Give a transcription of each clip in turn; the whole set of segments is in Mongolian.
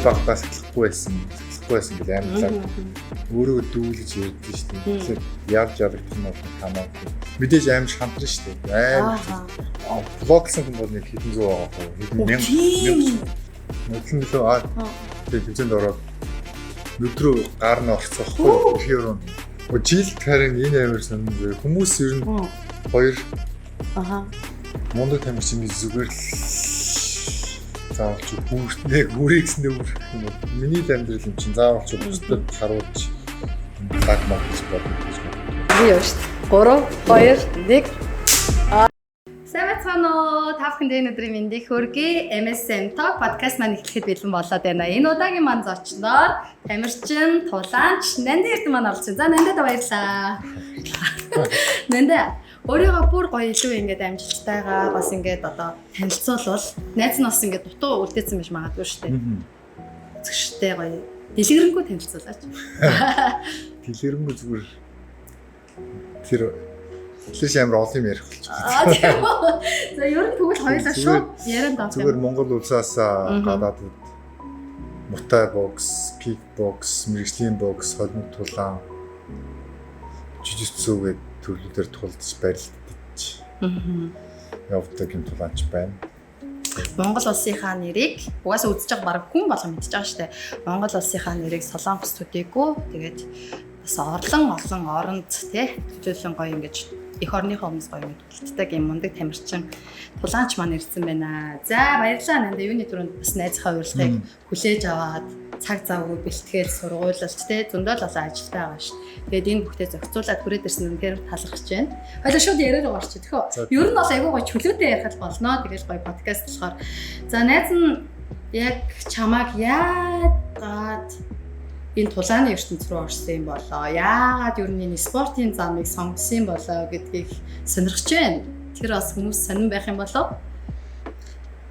багтаас эхлэхгүй байсан гэж амьдлаа. Өөрөө дүүлж ярьдэн шүү дээ. Тэгэхээр явж явагдах нь хамаагүй. Мэдээж амар шантарна шүү дээ. Амар блоглсан хүн бол нэг хэдэн зуун байгаа. Хэдэн мянга. Нүдлээ тэгээд хэмжээнд ороод нүдрөө гар нь орцсоохгүй. Тэгэхээр жил харин энэ амар сонир хүмүүс ер нь хоёр мундаг тамирчны зүгээр л заавалч хүрээсэндээ үрэх юм уу. Миний амьдрал юм чинь заавалч бусдад харуулж баг гэж бодож байна. Би явж 3 2 1 Савцано тавханд энэ өдрийн мэндийг хүргэе. MSM Talk podcast маань эхлэхэд бэлэн болоод байна. Энэ удаагийн маань зочноор тамирчин, тулаанч Нанди эрдэнэ маань оролцсон. За Нандид баярлалаа. Нанди өөрийгөө бүр гоё илүү ингээд амжилттайгаа бас ингээд одоо танилцуулбал найз нь бас ингээд дутуу үлдээсэн биш магадгүй шүү дээ. Зөвштэй гоё дэлгэрэнгүй танилцуулаач. Дэлгэрэнгүй зүгээр тэр амар олон юм ярих болчихсон. Тийм үү. За ер нь тэгвэл хоёулаа шууд ярианд авах. Зүгээр Монгол улсаас гадаад мутай бокс, кик бокс, мэргэжлийн бокс, холимог тулаан, жижигцүү гэдэг төрлүүдээр тулдж барилдаж явдаг юм тулаанч байна. Монгол улсынхаа нэрийг угаасаа үзэж байгаа баг хүн болго мэдчихэж байгаа шүү дээ. Монгол улсынхаа нэрийг Солонгос төдийгүй тэгээд бас олон оронд тий төлөвлөн гоё ингэж их орныхоо хүмүүс гоё мэддэг юм мундаг тамирчин тулаанч маань ирсэн байна. За баярлалаа Нанда юуны түрүүнд бас найзынхаа урилгыг хүлээж аваад цаг завгүй бэлтгээд сургуулалт тий зөндөл болоо ажилтай байгаа ш. Тэгээд энэ бүхтээ зохицуулаад хүрээд ирсэн үнээр талархаж байна. Хоёлаа шууд яриараа орчих тэгэхээр ер нь бол айгүй гоё чөлөөтэй ярих болно. Тэгэл гоё подкаст болохоор. За найз нь яг чамааг яагаад энэ тулааны ертөнц рүү орсон юм болоо? Яагаад ер нь энэ спортын замыг сонгосон болоо гэдгийг сонирхож байна. Тэр бас хүмүүс сонирн байх юм болоо?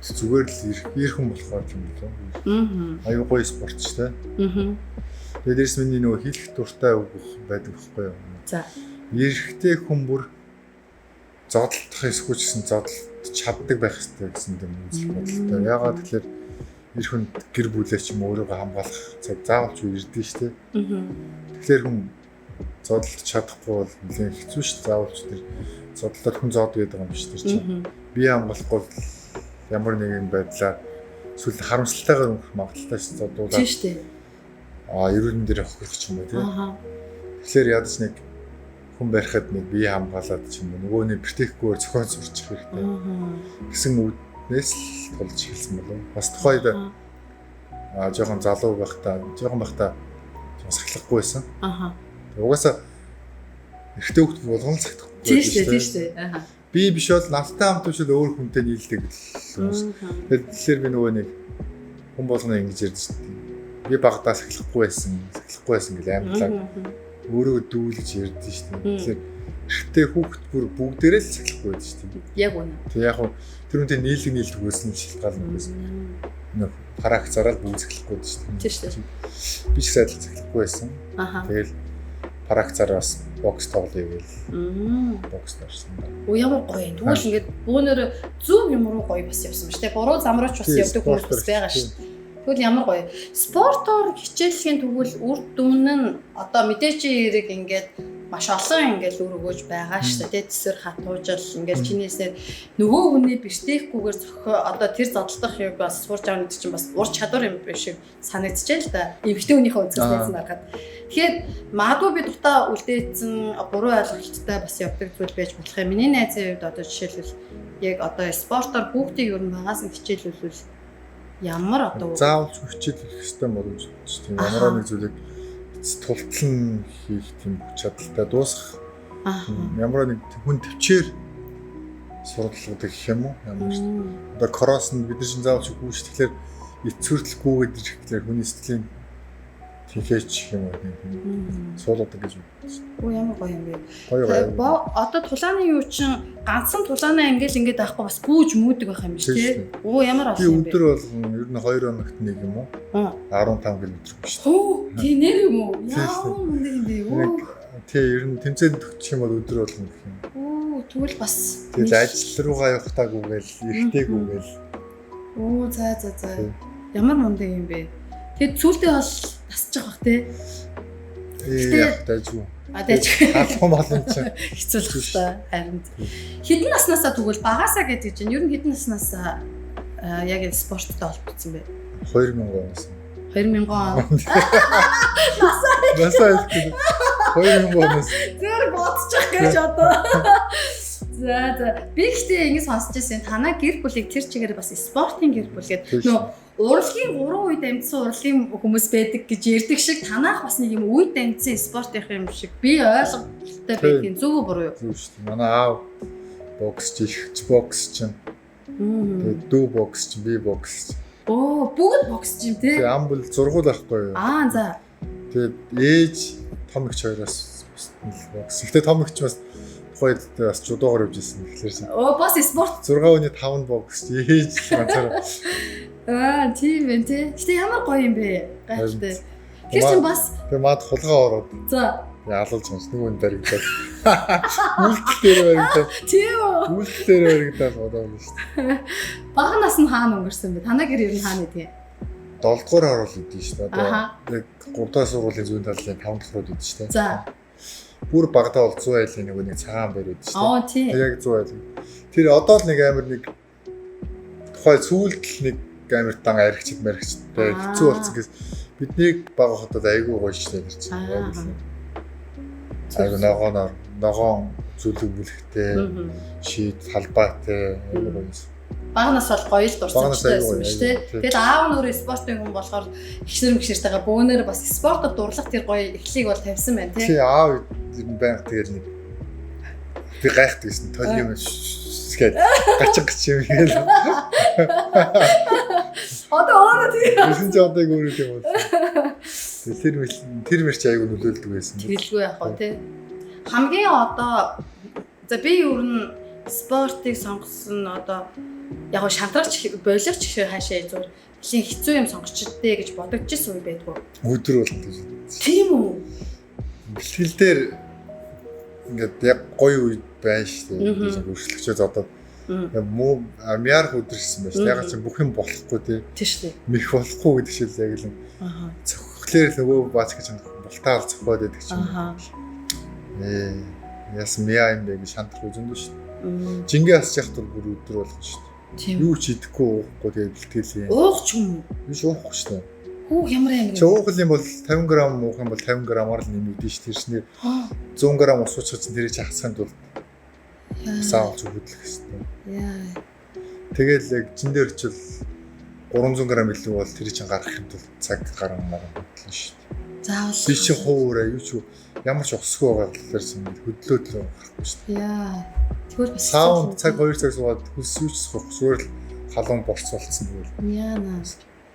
Зүгээр л ирхэн болохоор юм болоо. Аюу гоё спортч те. Тэгээд дээрс миний нөгөө хэлэх дуртай үг байдаг байхгүй юу? За. Эрэгтэй хүн бүр зодтолдох эсвэл гэсэн зодтолд чаддаг байх хэрэгтэй гэсэн юм үзэл бодолтой. Яагаад тэгэхээр эр хүн гэр бүлээ ч юм өөрийгөө хамгаалах цаг заавалч ирдэ штэ. Тэгэхээр хүн зодтолд чадахгүй бол нэлээд хэцүү ш. Заавалч тэр зодтолдод хүн зод байдаг юм биш тэр чинь. Бие хамгаалахгүй ямар нэгэн байдлаар эсвэл харамсалтайгаар өнгөрөх магадaltaй ш. Зодуулаад. Тийм штэ. Ерөнхөн дээр хохирох ч юм уу тий. Тэгэхээр ядаж нэг хүн барихад нэг бие хамгаалаад ч юм уу нөгөө нэг бэртэхгүйгээр зохион сурчих хэрэгтэй. Гэсэн үднээс л тулж эхэлсэн болов. Бас тухайд жоохон залуу байхдаа жоохон сахилахгүй байсан. Угаасаа эрэгтэй хүүхд болгон л сахихгүй. Тийм штэ. Би биш бол настай хамт биш л өөр хүнтэй нийлдэг хүмүүс. Тэгэхээр би нөгөө нэг хүн болгоно ингэж ярьж би багтаа сахилахгүй байсан гэж амьдлаа. Өөрөө дүүлж ярьдэн шүү дээ. Тэгэхээр эрэгтэй хүүхд бүр бүгдээрээ л сахилахгүй байдаг шүү дээ. Яг үнэ. Тэг яг тэр үнтэй нийлэг өгөөсөн шилгаал юм байсан. Нэг харах зараад бүгд сахилахгүй байдаг шүү дээ. Тийм шүү дээ. Би ч сайд сахилахгүй байсан. Тэгэл харах зараас бокс тоглоё гээл. Бокс тарсан. Ямар гоё юм. Тэгвэл ингээд бөөнөр зөв юм руу гоё бас явсан ба шүү дээ. Буруу зам руу ч бас явдаг хүмүүс бас байгаа шүү дээ. Тэгвэл ямар гоё. Спортоор хичээлхийн тэгвэл үр дүн нь одоо мэдээч хэрэг ингээд маш олон ингээд үр өгөөж байгаа шүү дээ. Тэсэр хатуужил ингээд чинээсээр нөгөө хүний бэртэхгүйгээр одоо тэр зодтолдох юм бас сурч авах гэдэг чинь бас ур чадвар юм биш шиг санагдчихэ л да. Эмэгтэй хүнийхээ үзэс найз нарахад. Тэгэхээр магадгүй би дутаа үлдээсэн буруу ойлголттой бас явдаг зүйл байж болох юм. Миний найзын хувьд одоо жишээлбэл яг одоо спортоор хүүхдийг ер нь багаас нь хичээлүүлвэл ямар одоо заавалч хичээл хийх хэрэгтэй боломж тийм ямар нэг зүйлийг тултлан хийх тийм чадaltaй дуусгах ямар нэг хүн төвчээр сургалдаг гэх юм уу ямар ч одоо кросс нь бид нар шин заавалч үгүй шүү. Тэгэхээр эцвэрлэлгүйгээд ирэхлээр хүний сэтгэлийн тэнхээч юм уу суулгадаг гэж байна. Ямар гоё юм бэ. Одоо тулааны юу чинь ганцхан тулаанаа ингээд авахгүй бас гүүж мүүдэг байх юм биш тий. Ямар олон юм бэ. Би өдөр болгон ер нь 2 хоногт нэг юм уу 15 км биш. Тий нэр юм уу. Яа мундаг юм бэ. Тий ер нь тэмцээнд төгчих юм бол өдөр болгон гэх юм. Тэгвэл бас тэгэл ажил руугаа явахтаагүйгээл эргэтээгүйгээл. За. Ямар мундаг юм бэ. Тэгээд сүүлдээ бол тасчих бах тий. Яг дайжгүй. Дайж. Халах юм чинь Хэцүүлэх та харин. Хэдэн наснаасаа тэгвэл багасаа гэдэг чинь ер нь хэдэн наснаасаа яг спорттой холбогдсон бэ? 2000 оноос. 2000 он. Насаа хэлдэг. 2000 оноос. Тэр бодчих гэж одоо. За би гэхдээ ингэ сонсч байсан. Танаа гэр бүлийг тэр чигээр бас спортын гэр бүл гэдэг. Нөө урлагийн 3 үед амьдсан урлагийн хүмүүс байдаг гэж ярьдаг шиг танаах бас нэг юм үед амьдсан спортынх юм шиг би ойлголттой байдгийн зөв үү буруу юу? Зөв шүү дээ. Манай аав боксч, ихч боксч чинь. Тэгээд дүү боксч, би боксч. Оо, бүгд боксч юм тий. Тэгээд ам бол зургуул байхгүй юу? За. Тэгээд ээж том ихч хоёроос бокс. Гэхдээ том ихч бас тухайд бас жудоогоор явж ирсэн. Тэгэхээр Оо, бас спорт 6 өний 5 боксч ээж ганцаараа. Тийм ээ тий. Гэтэ ямар гоё юм бэ? Гайхалтай. Тэр чинь бас тэгээд маад хулгай ороод. За. Ялалж байгаа нөгөө нь баригдаад. Үйлдэл дээр баригдаад. Тийм үү. Үйлдэл дээр баригдаад бодоод байна шүү дээ. Бага нас нь хаана өнгөрсөн бэ? Танаа гэр ер нь хаана идэх? 7 дугаар харуул идэв шүү дээ. Одоо яг 3 дахь сургуулийн зүүн талын 5 дахь руу идэв шүү дээ. За. Бүр багтаа бол 100 айлын нэг цагаан барь идэв шүү дээ. Тийм. Яг 100 айл. Тэр одоо л нэг амар нэг тухай сүүлдэл нэг амар дан аригчд мэрэгчтэй хэцүү болсон гэс биднийг бага хотод айгүй гоё шлээ гэж байна. Айгүй ногоон зүлэг бүлэгтэй шийд талбайтай айгүй гоё. Бага нас бол гоё л дурсан байсан шүү дээ. Тэгээд аав нь өөрөө спортын хүн болохоор ихшэр мэгшэртэйгээ бөөнөр бас спортод дурлах тэр гоё эхлийг бол тавьсан байна тий. Тий аав байнга тэгэл нэг би гайхдаг гэсэн толи юм гээд гачиг юм гээл. Одоо өөрөө тий. Бисэн ч одоо гөрөд юм бол. Тэр мэрч айгүй нөлөөлдөг байсан. Тэгэлгүй яг гоо тий. Хамгийн одоо за би ер нь спортыг сонгосон одоо яг шантарч боловч хаашаа зүгээр нэлийн хэцүү юм сонгочдээ гэж бодогдчихсэн үе байдгүй. Өдөр болдог. Тийм үү? Бэлтгэл дээр ингээд яг гоё үе байна шүү дээ. Өршлөгчөөд одоо муу амяар өдөрсөн байна шүү дээ. Яг ч бүх юм болохгүй тий. Тийм шүү дээ. Мэх болохгүй гэдэг шиг л яг л цохлоор нөгөө баач гэж бултаал цохоод байдаг чинь. Яс мяа юм бэ гэж шантрах үзэндөө шүү дээ. Жингээ асч яхад бүр өдөр болгож шүү дээ. Юу ч идэхгүй уухгүй тэгээд бэлтгэлээ. Уух ч юм уу? Биш уухгүй шүү дээ. Хүү ямар юм. Чи уух юм бол 50 г уух юм бол 50 г-аар л нэмэгдэн шүү дээ. Тэрснээр 100 г ус уучсан тэрийг хасахын тулд саалж хөдлөх хэрэгтэй. Яа. Тэгэл яг жин дээр чил 300 г илүү бол тэрийг чинь гаргахын тулд цаг гарan хөдлөн шүү дээ. Заавал. Би чи хуураа юу ч ямар ч усгүй байгаа талаарсан хөдлөө тэр гарахгүй шүү дээ. Яа. Тэгвэл бас саунд цаг 2 цаг суугаад хүс юу ч суух зүгээр л халуун болц болцсон тэгвэл. Яана.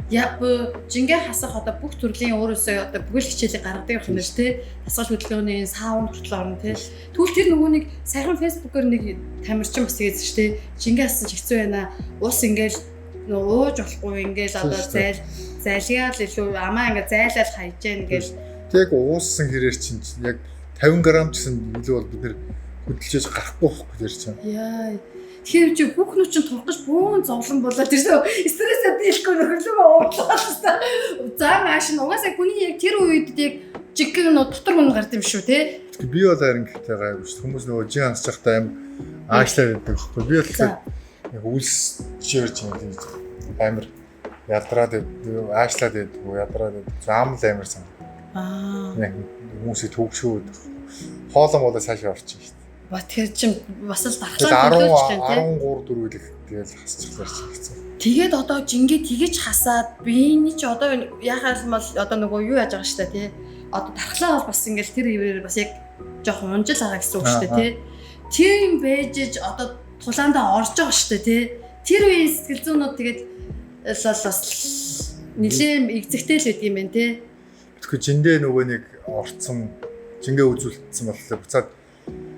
Яг жингээ хасах одоо бүх төрлийн өөрөөсөө одоо бүхэл хичээлийг гаргадаг юм байна шүү дээ. Дасгал хөдөлгөөний саунд хүртэл орно тий. Тэгвэл тэр нөгөө нэг сайхан фэйсбүүкээр нэг тамирчин бас тэгээс шүү дээ. Жингээ хасаж хэцүү байна. Ус ингээл нөгөө ууж болохгүй ингээл одоо зайлгаал илүү амаа ингээ зайлал хайж гэн ингээл тэг ууссан хэрээр чинь яг 50 г гэсэн илүү бол бид нэр хөдөлж гарахгүй байхгүй тэр чинь. Яа. Тэгэхээр чи хүүхнүүд чинь турхаж бөөн зовлон болоод ирсэн. Стрессээ дийлэхгүй нөхөрлөгөө уудлаа. За мааш нь угаасаа хүний яг тэр үед яг жиггэн нөө дотор хүн гард юм шүү те. Би бол харин гэхдээ гайгүй шүү. Хүмүүс нөгөө жин хасж байхдаа аим аашлаа гэдэг байхгүй. Би бол яг үлс чирч амар ядраад аашлаад байдаг уу ядраад зам л амар сан. Яг хүмүүсийг төгшөөд хоолон болоо цаашаа орчих шүү. Ба тэр чинь бас л дархлаа төлөвч тань тий. 13 дөрвөлх тэгэл хасчихлаар чи гэсэн. Тэгээд одоо жингээ тэгэж хасаад биений чи одоо яхаа юм бол одоо нөгөө юу яаж байгаа штэ тий. Одоо дархлаа бол бас ингээл тэр ивээр бас яг жоох унжил байгаа гэсэн үг штэ тий. Тийм бэжж одоо тулаандаа орж байгаа штэ тий. Тэр үеийн сэтгэл зүйнүүд тэгээд бас нэлээд игзэгтэй л байд юм байна тий. Тэгэхээр жиндээ нөгөө нэг орцсон жингээ үзүүлсэн болохоор буцаад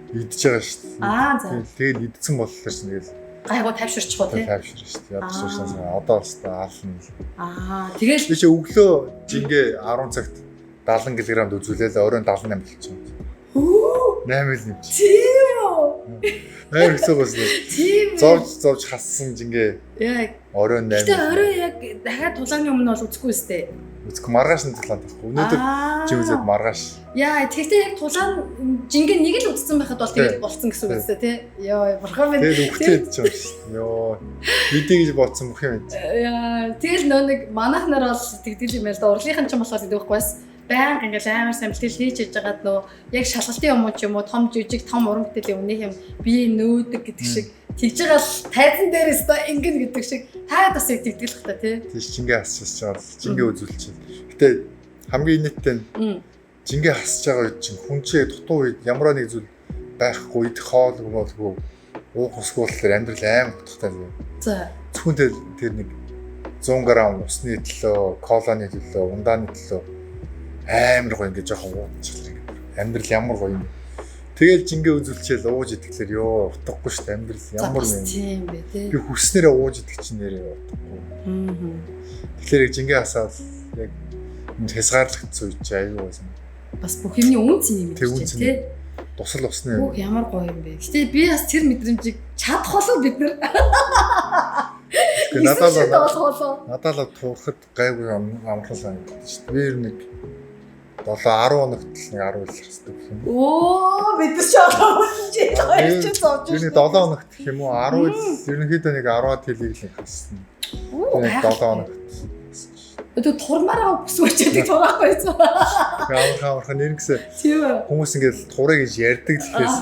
идэж байгаа шүү дээ. За. Тэгээд идсэн болохоор чинь тэгэл гайгүй тайвширчих уу тий. Тайвшир шүү дээ. Ядчихсан одоо бас аална. Тэгэл би чи өглөө жингээ 10 цагт 70 кг үзүүлээл оройн 78 болчихсон. 8 л нэмчих. Тийм үү? Амар хэцүү байсан. Тийм. Зовж хассан жингээ. Яг Оройн 8. Гэтэ орой яг дахиад тулааны өмнө бол үзэхгүй өстэй. үзэх маргааш нь тулаан тахгүй. Өнөөдөр чи үзээд маргааш. Яа, тэгтээ яг тулаан жингээ нэг л үзсэн байхад бол тэгээд болцсон гэсэн үг үстэй тий. Йоо, бурхан минь. Тэгээд үхтээд ч юм шүү. Йоо. Видео гэж бодсон бүх юм. Яа, тэгэл нөө нэг манайх нар бол тэгдэл юм яа л да урлагийнхан ч юм болохоор гэдэг байхгүй бас. Баян ингээл амар сайн бэлтгэл хийж яж байгаад нөө яг шалгалтын юм уу ч юм уу том жижиг том уран бүтээлийн үнэх юм би нөөдөг гэдэг шиг тэгж байгаа л тайзан дээрээс та ингэн гэдэг шиг таад бас яг тэгдэл хата тий. Тийш жингээ хасчихж байгаа л жингээ үзүүлчих. Гэтэ хамгийн нийттэй нь жингээ хасж байгаа үед чинь хүн чинь дутуу үед ямар нэг зүйл байхгүй идэх хоол болгүй уух усгүй болохоор амьдрал аим утгатай юм. За. Зөвхөн тэр нэг 100 г усны төлөө, коланы төлөө, ундааны төлөө амар гоё ингээд жоохон уудчихлаа ингээд амьдрал ямар гоё юм. Тэгэл жингээ үзүүлчихэл ууж идэхлээр ёо утгагүй шүү дээ амьдрал ямар юм. Тийм бэ тий. Би хүснээрээ ууж идэх чинь нэрээ утгагүй. Тэгэхээр яг жингээ хасаад яг хязгаарлагдсан үед чи аюу байсан. Бас бүх юмний үнц юм гэж тий. Тусал усны. Бүх ямар гоё юм бэ. Гэтэ би бас тэр мэдрэмжийг чадах болов бид нар. Надад л туурахад гайгүй амархан санагдаж шүү дээ. Би нэг 7-10 хоногт л нэг 10 ил хэвчээ гэх юм. Оо бид ч аа чи хоёр ч зовж шүү. Би 7 хоногт гэх юм уу 10 ил ерөнхийдөө нэг 10-аад хилийг л хэлсэн. Тэгээд 7 хоногт. Өдөө турмаараа бүсгүйчээд тураахгүй байсан. Амархан нэргсээ. Тийм үү. Хүмүүс ингээд турыг гэж ярьдаг л гэхээс.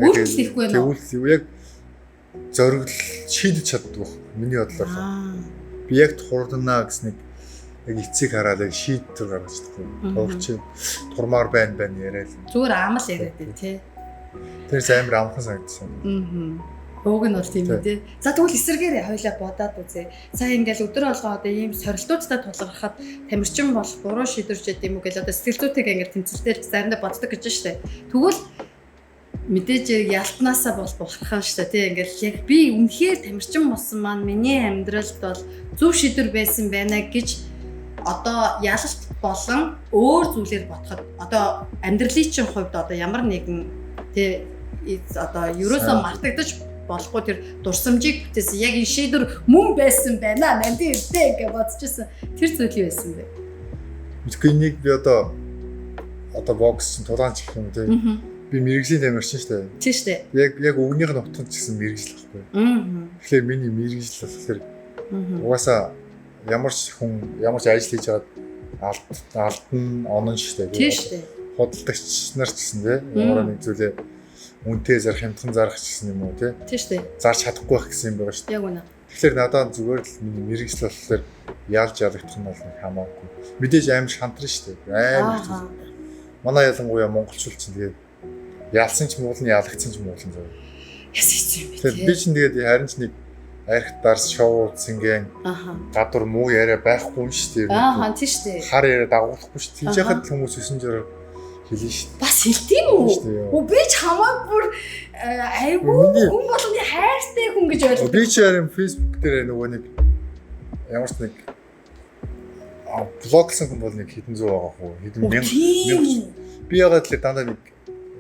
Үйлчлэхгүй нөө. Тэгвэл яг зоригл шийдэж чаддаг. Миний бодлоор. Би яг турнаа гэсэн нэг яг эцэг хараад яг шийдтер гаргаж чаддаг. Турч турмаар байна яриад. Зүгээр аамал яриад тий. Тэр амар амархан санагдсан. Ууг нь бол тийм үү тий. За тэгвэл эсэргээр хоёлаа бодоод үзье. Сая ингээл өдөр болгоо одоо ийм сорилтуудтай тулгархад тамирчин бол буруу шийдвэрч яд юм уу гэж одоо сэтгэлзүйтэйг ингээд тэмцэлтээр заримдаа боддог гэж штэ. Тэгвэл мэдээж ялтнаасаа бол бухархан штэ тий. Ингээл яг би үнэхээр тамирчин болсон маань миний амьдралд бол зөв шийдвэр байсан байна гэж одоо ялалт болон өөр зүйлээр бодоход одоо амьдралын чинь хувьд одоо ямар нэгэн тий одоо ерөөсөө мартагдаж болохгүй тэр дурсамжийг бүтээсэн яг энэ шийдвэр мөн байсан байна нандин үстэй гэж бодчихсон тэр зүйл байсан бэ. Мэдгүй нэг би одоо бокс чинь тулаанч гэх юм тий. Би мэрэгжлийн тамирчин шүү дээ. Тийм шүү дээ. Яг өвгнийх нь утганд ч гэсэн мэрэгжил байхгүй. Тэгэхээр миний мэрэгжил болохоор угаасаа ямар ч хүн ямар ч ажил хийж байгаад алдна онон шүү дээ. Тийм шүү дээ. Худалдагч нар ч гэсэн тий. Ямар нэг зүйлээ үнтэй зарах хямдхан зарах гэсэн юм уу тий. Тийм шүү дээ. Зарч чадахгүй байх гэсэн юм байгаа шүү дээ. Яг үнэ. Тэгэхээр надад зүгээр л миний мэрэгжил болохоор яалж ялагдах нь бол хамаагүй. Мэдээж аим шантран шүү дээ. Аим. Манай ялангуяа монголчууд чинь тэгээд яалсан ч муулын ялагдсан ч муулын зав. Яс хийсэн юм бэ. Тэгэхээр би чинь тэгээд харин ч нэг архит дарс шоу цэнгэн гадуур муу яриа байхгүй юм шүү дээ. Тийм шүү дээ. Хар яриа дагуулахгүй шүү. Тийж яхад хүмүүс 9 жирээр хэлнэ шүү. Бас хэлтийм үү? Оо би ч хамаагүй бүр айгүй хүн болгоны хайртай хүн гэж ойлгоо. Би ч харин Facebook дээр нөгөө нэг ямар ч нэг блоглсан хүн бол нэг хэдэн зуун байгаа хөө хэдэн мянга. Би ягаад л дандаа нэг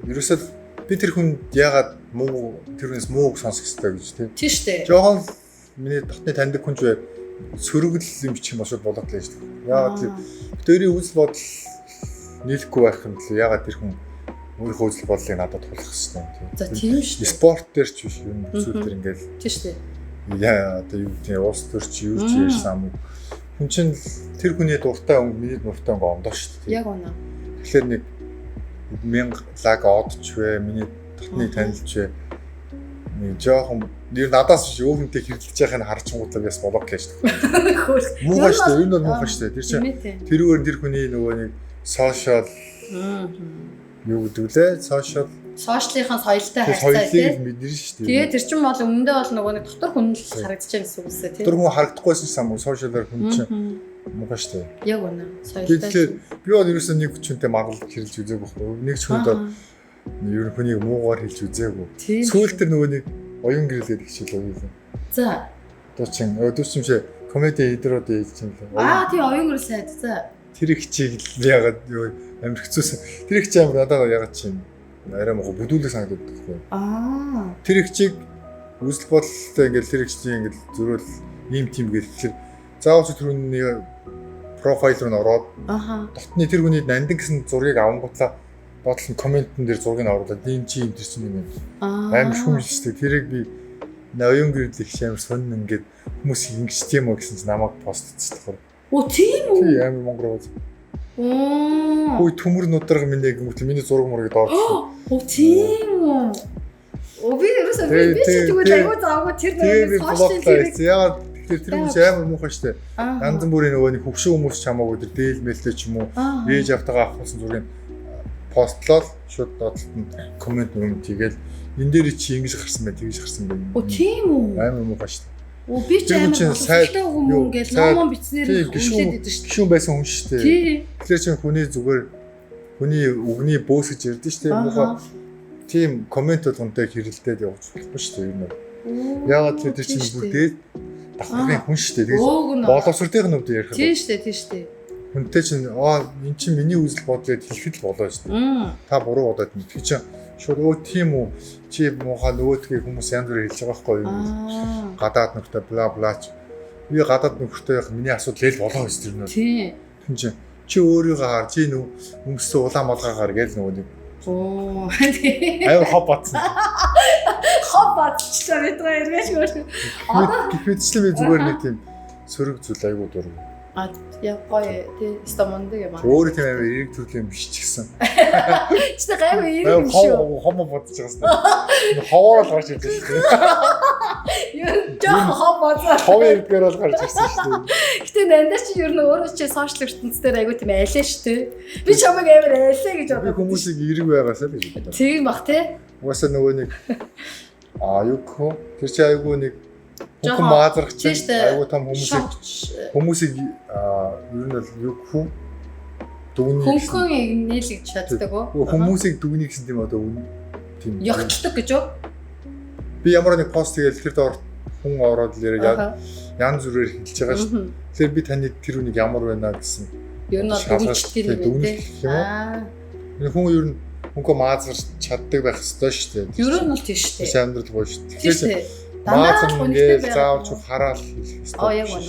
ерөөсөө би тэр хүнд ягаад муу тэр хүнээс мууг сонсох хэрэгтэй гэж тийм. Тийм шүү дээ. Жохон миний дотны таньдаг хүн ч бай сөргөл юм бичих юм шууд болоод лээ шүү дээ. Ягаад тэр өөрийн үзэл бодол нийлэхгүй байх юм л ягаад тэр хүн өөрийнхөө үзэл бодлыг надад тулах хэрэгтэй юм тийм. За тийм шүү дээ. Спорт дээр ч биш юм зүйл төр ингээл. Тийм шүү дээ. Яа одоо юу гэдэг уус төрч юу ч ярьсан юм. Хүн чинь тэр хүний дуртай өнгө миний дуртай өнгө ондоо шүү дээ. Яг үнэ. Тэгэхээр нэг 1000 лаг одч вэ миний дотны танилж вэ нэг жоохон нэр надаас биш өөр хүнтэй хэрэлдэж байгааг харж чангуудлаа яс болоо гэж шүү. Муухай шүү дээ. Энэ бол муухай шүү дээ. Тэр чинь тэрүүгээр тэр хүний нөгөө нэг сошиал юу гэдэг лээ? Сошиалынхаа соёлтой харьцаа тийм мэднэ шүү дээ. Тэгээ тэр чинь бол өмнөдөө бол нөгөө нэг дотор хүн л харагдаж байгаа гэсэн үг үстэй тийм. Дотор хүн харагдахгүйсэн ч самуу сошиалаар хүн чинь муухай шүү дээ. Яг үнэ. Соёлтой. Тэгэхээр би бол ерөөсөө нэг хүчнтэй маргалж хэрэлж үзээгүй байхгүй. Нэг ч хүнд ер нь хүнийг муугаар хэлж үзээгүй. Сүүлд тэр нөгөө нэг оюун гэрэлээд хичээл өгсөн. За. Дуучин комеди идрүүд хийж юм л. Тийм оюун гэрэл сайд. За. Тэр их чиг ягаад юу амир хэцүүсэн. Тэр их ч амир надад ягаад ч юм арай мохо бүдүүлэг санагдаад байхгүй. Тэр их чиг үзэл бодолтой ингээл тэр их чиг ингээл зөрөөл ийм тийм гээл тэгэхээр заавал түрүүний профайл руу н ороод дотны тэр хүний нандин гэсэн зургийг авангуудлаа доотлол нь комментэн дээр зургийг оруулаад энэ чи юм төрсөн юм амар шүүмжлэжтэй тэрийг би оюун гэрэл их амар сонин ингээд хүмүүс ингэж тийм үү гэсэн чинь намайг постчихсан. Оо тийм үү? Тий амар монгол. Ой төмөр нудраг минь гэмтэл миний зураг мурыг доорчихсон. Оо тийм үү? Оо би ерөөсөө би ч зүгээр аягүй заагүй тэр нэг сошиал зэрэг. Яагаад тэр хүмүүс амар муухай штэ. Янз бүрийн нөгөө нэг хөвшин хүмүүс ч хамаагүй тэр дээл мэлтэй ч юм уу ээж автагаа авахсан зургийг постлол шууд доотлолт нь коммент юм тийгээл энэ дээр чи ингэж гарсан бай тэгж гарсан бай. Оо тийм үү? Амар муухай штэ. Оо би ч амар боловсролтой хүмүүс ингээл номон бичснээр үнэлээд идэв штэ. Гişүүн байсан хүн штэ. Тэгэхээр чи хүний зүгээр хүний үгний бөөс гэж ярьдэн штэ. Муухай тийм коммент болгонтэй хэрэлдээд явж болохгүй штэ юм уу. Яагаад тэр чинь бүр дээд давхрын хүн штэ. Тэгээд боловсролтын нүдээр ярих. Тийм штэ. Хүнтэй чинь эн чинь миний үзэл бодлоод хэлэхэд л болоо шүү дээ. Та буруу бодоод нэг чи шууд тийм үү чи муухай нөгөөдгийг хүмүүс янз бүрээр хэлж байгаа байхгүй юу? Гадаад нөхдөд бла бла ч. Би гадаад нөхдөд миний асуудал л болоо гэж тэр нөө. Тийм чи өөрийгөө хаар чи өнгөсөн улаан малгаагаар гээл нөгөө нэг. Оо аюу хоб батсан. Хоб батчихлаа мэдгүй эргэж өөр. Гэвчлээ би зүгээр нэг тийм сөрөг зүйл аюу дург. Япой тий стамондаг юм аа. Өөр тийм амар эрэг төрлийн биш ч гэсэн. Чи тэ гайгүй эрэг биш шүү. Хомо бодож байгаа юм. Ховоор л гарч ирж байна шүү. Юу жоо ховоозаа. Ховын эргээр л гарч ирсэн шүү. Гэтэ нандаа чи ер нь өөрөө чи сошиал ертөнцийн дээр айгуу тийм айлаа шүү дээ. Би чамайг амар айлаа гэж боддог. Би хүмүүсийг эрэг байгаасаа л гэж боддог. Тийм бах тий. Угаасаа нөгөө нэг юу гэх тэр чи айгуу нэг хүн маазрах чинь айгуу том хүмүүсийг ер нь л юу гэх дүгнээ хүн нийлж чаддаг уу? Хүмүүсийг дүгнээ гэсэн тийм одоо тийм ягтдаг гэж үү? Би ямар нэг пост хийгээл тэр доор хүн ороод л янз бүрээр хэлж байгаа шүү. Тэгэхээр би таны тэр үнийг ямар байна гэсэн. Ер нь дүгнэлттэй юм дээ. Хүн ер нь хүнкөө маазарч чаддаг байх ёстой шүү дээ. Ер нь л тийм шүү дээ. Амьдрал гоё шүү дээ. Тэгэхээр маазар ингээд заавал ч хараал хэлэх ёстой. Яг байна.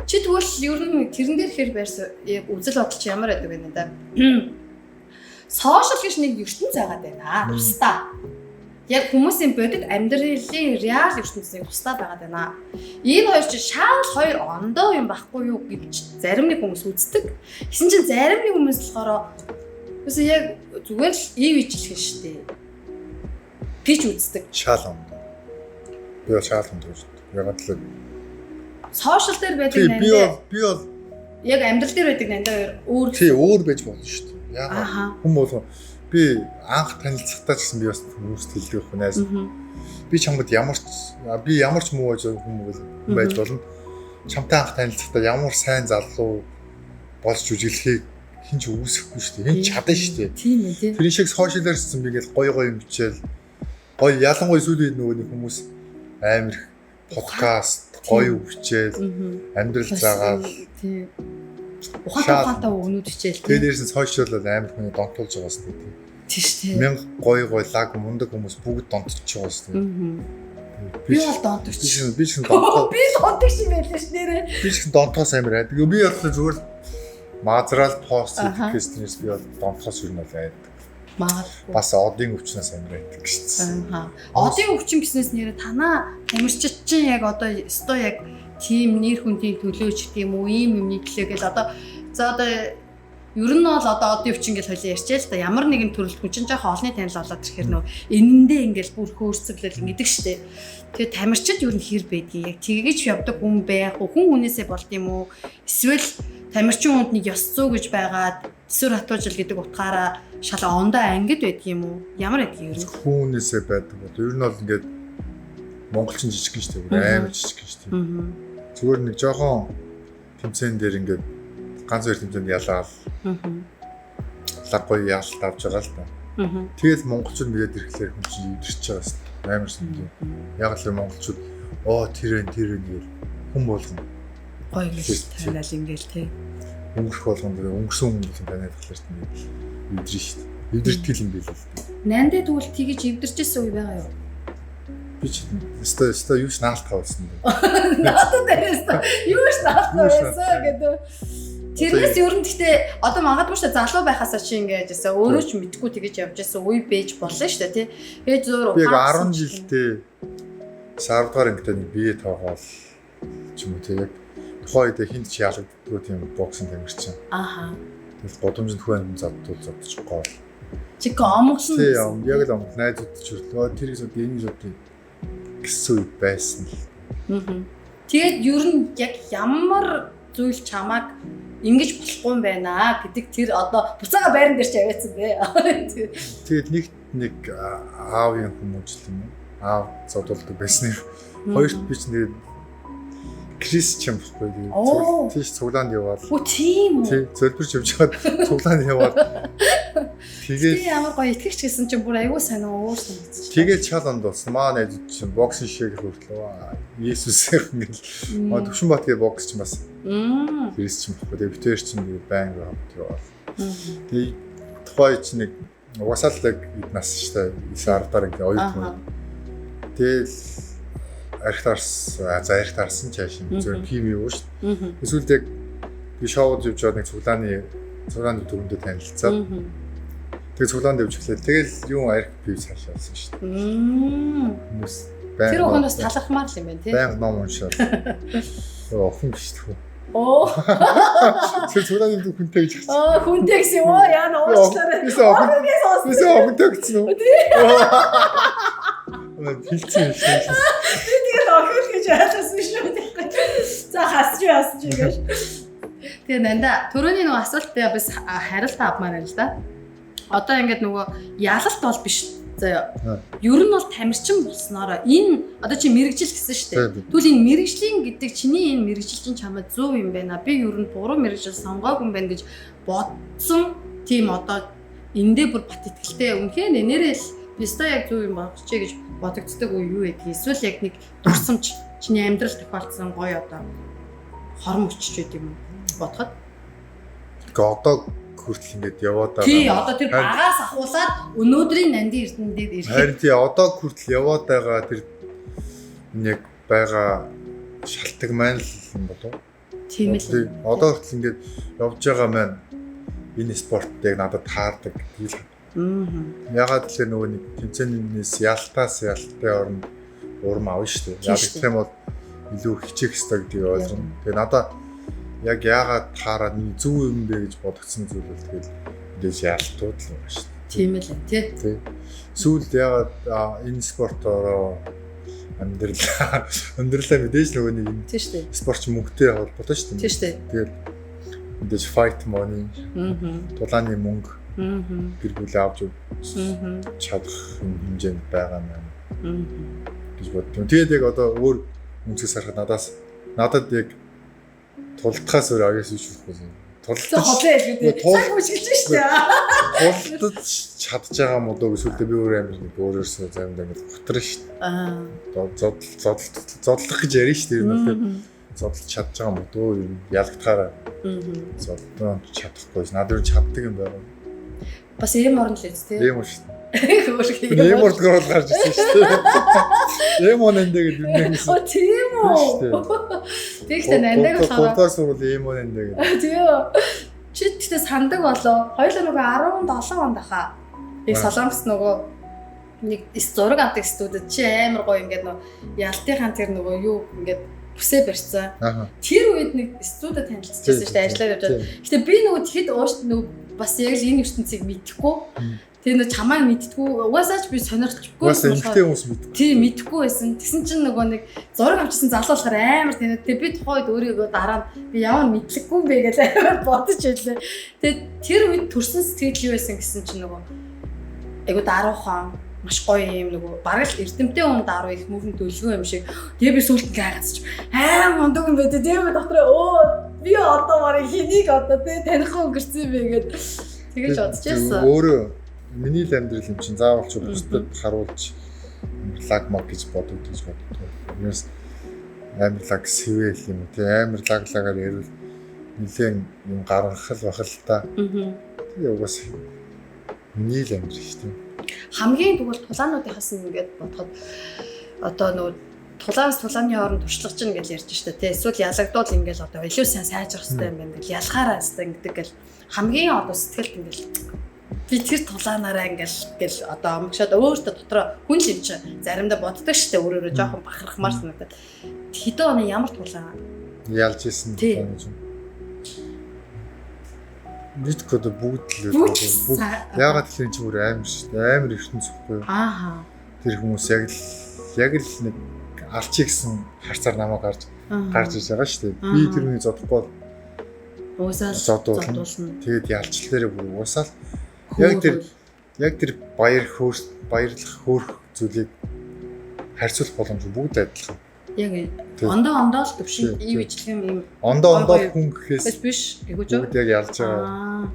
Чи тэгвэл ер нь тэрэн дээр хэр байрсан яг үзэл бодол чи ямар байдаг вэ надаа? Сошиал гэж нэг ертөнц зайгаад байна. Тусдаа. Яг хүмүүсийн бодит амьдралын реал ертөнцийн тусдаа байгаад байна. Энэ хоёр чи шаал хоёр ондоо юм байхгүй юу гэж зарим нэг хүмүүс үздэг. Гэсэн чинь зарим нэг хүмүүс болохоор үгүй яг зүгээр л ив ижилхэн штэ. Гэж үздэг. Шаал ондоо. Би шаал ондоо шүү дээ. Ягаад л сошиал дээр байдаг нандаа. Би бол яг амьдрал дээр байдаг нандаа өөр өөр байж болно шүү дээ. Яагаад хүмүүс би анх танилцахтаа ч гэсэн би бас хүмүүст хэлдэг байх найз. Би чамд ямар ч муу байж болно. Чамтай анх танилцахтаа ямар сайн залуу болж үжилхийг хин ч үүсэхгүй шүү дээ. Хин чадна шүү дээ. Тийм ээ тийм. Тэр шиг сошиалаар гэсэн би ингээл гоё юм бичээл гоё ялангуяа сүүлийн нөгөө нэг хүмүүс амар подкаст гоё бичээл амьдрал заагаад тийм. Ухаантай өгнүүд хичээл тийм. Тэгээд дээрсэн сошиал бол амар хүний донтуулж байгаас тийм. Тийм шүү дээ. Мянга гоё лаг мундаг хүмүүс бүгд донтолж байгаа шүү дээ. Би бол донтолж. Би ч донтоо. Би донтолж юм байлаа ш нэрээ. Би ч донтоос амар байдаг. Би бол зүгээр маазраал пост хийхээс тэрнээс би бол донтоос юу нэг байдаг. Бас одын өвчнөөс амар байдаг гэсэн. Одын өвчин гэснээс нэрээ танаа тамирчид чинь яг одоо өстой яг тийм нэр хүндийн төлөөч гэдэг юм уу ийм юм нийтлээ гэл одоо ер нь бол одоо одын өвчин гэж хоёлаа ярьчээ л да ямар нэгэн төрөлт хүн чинь жоохон олонний танил болоод ирэхээр нөө энэндээ ингээл бүр хөөрцөглөл ингэдэг штэ. Тэгээ тамирчид ер нь хэр байдгийг яг тэгэж явдаг хүн байх уу хүн хүнээсээ болд юм уу эсвэл тамирчин хүнд нэг ёс зүй гэж байгаад эсвэр хатуужил гэдэг утгаараа шал ондоо ангид байдаг юм уу ямар байдгийг ер нь хүн хүнээсээ байдаг бол ер нь бол ингээд монголчин жижиг гин штэ амар жижиг гин штэ. Зүгээр нэг жоохон тэмцээн дээр ингээд ганц хоёр тэмцээнд ялаал. Лаг гоё яалт авч байгаа л да. Тэгэл монголчууд нэгэд ирэхлээр хүн чинь өвдөрч байгаа шүү дээ. Амар сүндээ. Яг л монголчууд тэр гээл хүн болгон гоё гэж таниал ингээл тий. Өнгөрөх болгонд өнгөрсөн хүмүүс таниад болохоор тийм өвдөрч шүү дээ. Өвдөртгөл юм билээ л дээ. Нандаа тэгвэл тэгэж өвдөрчсэн үе байгаа юу? Би ч өстой юу ч наалтгаа байсан дээ. Наалтаа дээрээс юу ч наалтгаа байсан гэдэг. Тэрнээс ер нь гэхдээ одоо магадгүй шүү дээ залуу байхасаа чи ингэж ясаа өөрөө ч мэдгүй тэгэж явж байсан үе бэж болно шүү дээ тий. Тэгээд зөөр би 10 жилдээ 10 дугаар ангид нэг бие тоогоол ч юм уу тий яг тухайн үед хинт ч ялагддгүй тийм боксинг тамирчин. Ааха. Тэгэл годомжинд хүн задчих гоо. Чи гомглон. Тий яг л омг найзууд ч хөрлөө тэр их энэ зүйл гэсэн үе байсан л. Тэгээд ер нь яг ямар зүйл чамааг ингэж болохгүй юм байна гэдэг тэр одоо буцаага байран дээр ч аваадсан бэ. Тэгээд нэг аавын хүмүүжил юм. Аав зодолдог байсан юм. Хоёрт би ч нэг Крис ч юм байхгүй. Тийш цуглаанд яваад. Үу тийм үү. Тий, зөлбөрч явж хаад цуглаанд яваад. Тэгээд ямар гоё итгэвч гэсэн чинь бүр аягүй сайн өөр санагдчих. Тэгээд чал онд болсон. Маа найз чинь боксинг шиг хүртлээ. Есүсээр ингээл Төвшинбаатгийн бокс ч бас. Крис ч юм байхгүй. Тэгээд битэр чинь байн яваад. Тэгээд тухай чинь нэг угасаалдаг нас штэ 9-10 ингээ оюутан. Тэгэл арх таарсан чааш юм зөв пим юу шүү. Эсвэл яг би шоуд явж байгаа нэг цуглааны дүрмдээ танилцаад тэгээ цуглаанд явж эхлэв. Тэгэл юу арх пив цаашаалсан шүү. Хүмүүс баян. Тэр охиноос талархмаар л юм байна тий. Баян ном уншаад. Охин гिचтгүй. Оо. Тэр цуглааны дүр хүнтэй гэж хэлсэн. Хүнтэй гэсэн юм уу? Яа нуучлаарай. Бисээ охинтэй гэсэн үү? Хилцэн шээ. Тэгээд охин гэж ойлгосон шүү дээ. За хасч гэж. Тэгээ нанда түрүүний нөгөө асуултаа бас хариулт авмаар байна л да. Одоо ингээд нөгөө ялалт бол биш заяа. Ер нь бол тамирчин болсноор энэ одоо чи мэрэгжил гэсэн шүү дээ. Тэгвэл энэ мэрэгжлийн гэдэг чиний энэ мэрэгжил чинь чамд зөв юм байна. Би ер нь буруу мэрэгжил сонгоогүй юм байна гэж бодсон. Тийм одоо эндээ бүр бат итгэлтэй үнхээр нэрэл бистаа яг зөв юм болчихъя гэж бодогддог уу юу гэдэг. Эсвэл яг нэг дурсамж чиний амьдрал тохиолдсон гоё одоо хором өчч байдаг юм бодоход. Гэхдээ одоо хүртэл ингэж яваад байгаа. Тий, одоо тэр багаас ахуулаад өнөөдрийн нандин эрдэнэд ирэхэд. Харин тий, одоо хүртэл яваад байгаа тэр нэг байгаа шалтгаан маань л юм болов. Тийм л. Одоо хүртэл ингэж явж байгаа маань энэ спортыг надад таардаг гэдэг. Ягаад гэвэл нөгөө нэг тэмцээнээс ялтаас ялтай орно урам авна шүү дээ. Яг гэх юм бол илүү хичээх хэрэгтэй гэдгийг ойлгоно. Тэгээ надад яг яагаад таараад нэг зөв юм бэ гэж бодгдсон зүйл бол тэгэл мэдээж ялтууд л байна шүү дээ. Тийм л тий. Сүүлд яагаад энэ спортороо амьдралаа мэдээж нөгөө нэг тий шүү дээ. Спортч мөнгөтэй холбоотой шүү дээ. Тий шүү дээ. Тэгээд мэдээж fight money. Тулааны мөнгө гэр бүлээ авч чадах хэмжээнд байгаа маань гэж боддог. Тэгээд яг одоо өөр үнцгээс харахад надад яг тулдахаас өөр агаас юу болохгүй. Тулдаж чадж байгаа юм уу эсвэл би өөр амир нэг өөрөөсөө заримдаа ингэ готрно шүү дээ. Зодлох гэж ярина шүү дээ. Зодолж чадж байгаа юм уу ялгатахаараа зодон чадахгүй. Надад юу чаддаг юм байна. Бас ийм орн л үст тий. Ийм шүү дээ. Ийм ордгоор гарч ирсэн шүү дээ. Ийм онэндээ гэдэг юм гэсэн. Оо тийм үү. Тэгтээ нандаг болохоор. Гурдаас бол ийм онэндээ гэдэг. Тийм. Чи тэгтээ сандаг болоо. Хоёулаа нөгөө 17 онд ахаа. Яг Солонгос нөгөө нэг зураг авдаг студид чи амар гоё ингээд нөгөө ялтынхаа тэр нөгөө юу ингээд бүсээ барьсан. Тэр үед нэг студид танилцчихсан шүү дээ ажиллаад явж байгаа. Гэтэ би нөгөө тэгэхэд нөгөө бас яг л энэ ертөнцийг мэдхгүй. Тэгээ нөгөө чамаа мэдтгүй. Угаасаа ч би сонирхчихгүй. Угаасаа эмгтэй хүмүүс мэдгүй. Тийм мэдхгүй байсан. Тэгсэн чинь нөгөө нэг зураг авчихсан залуу болохоор амар тэнэ. Тэгээ би тухайд өөрийгөө дараа нь би ямар мэдлэггүй юм бэ гэж амар бодож байлаа. Тэгээ тэр үед төрсэн сэтгэл юу байсан гэсэн чинь нөгөө айгу даруухан маш гоё юм нөгөө бараг л эрдэмтэй хүн даруу их мөрөнд төлгөө юм шиг. Тэгээ би сүүлд гайхацч аим ондог юм байдаг. Тэгээ би дотроо би одоо барыг хэнийг одоо танихгүй өнгөрсөн юм бэ гэд тэгэж бодож байсан. Өөрөө миний л амьдрал юм чинь заавал ч бусдад харуулж лагмаг гэж боддог гэж боддог. Юус амарлаг сэвэл юм тий амарлаглагаар ярил нэлээд юм гаргах л бах л та. Тэгээ угаас миний л амьдрал шүү дээ. Хамгийн тэгвэл тулаануудынхаас нь ингээд бодоход одоо нөгөө тулаанс тулааны хооронд туршлагаж гин гэж ярьж штэ тий. Эсвэл ялагдвал ингээл одоо илүү сайн сайжрах хэрэгтэй юм байна гэл ялахаараа хэвээр ингэдэг гэл хамгийн одоо сэтгэлд ингээл би тэр тулаанаараа ингээл гэл одоо омгшоод өөртөө дотроо хүн л юм чи заримдаа боддог штэ өөрөөрөө жоохон бахархмаар санагдаад хэдэн оны ямар тулаан ялж исэн юм. Мэдгүй бүгд л яагаад тэгэхээр чи бүр амар шүү дээ. Амар ертөнц зөхгүй. Ааха. Тэр хүмүүс яг л нэг алчи гэсэн харцаар намайг гарч ирж байгаа шүү дээ. Би тэр хүний зодохгүй зодуулна. Тэгээд ялчл дээрээ бүр уусаал яг тэр баярлах хөөх зүйлийг харьцуулах боломж бүгд адилхан. Яг ондоо л төв шиг ив ижилхэн юм. Ондоо хүн гэхээс биш эгөөж бүгд яг ялж байгаа.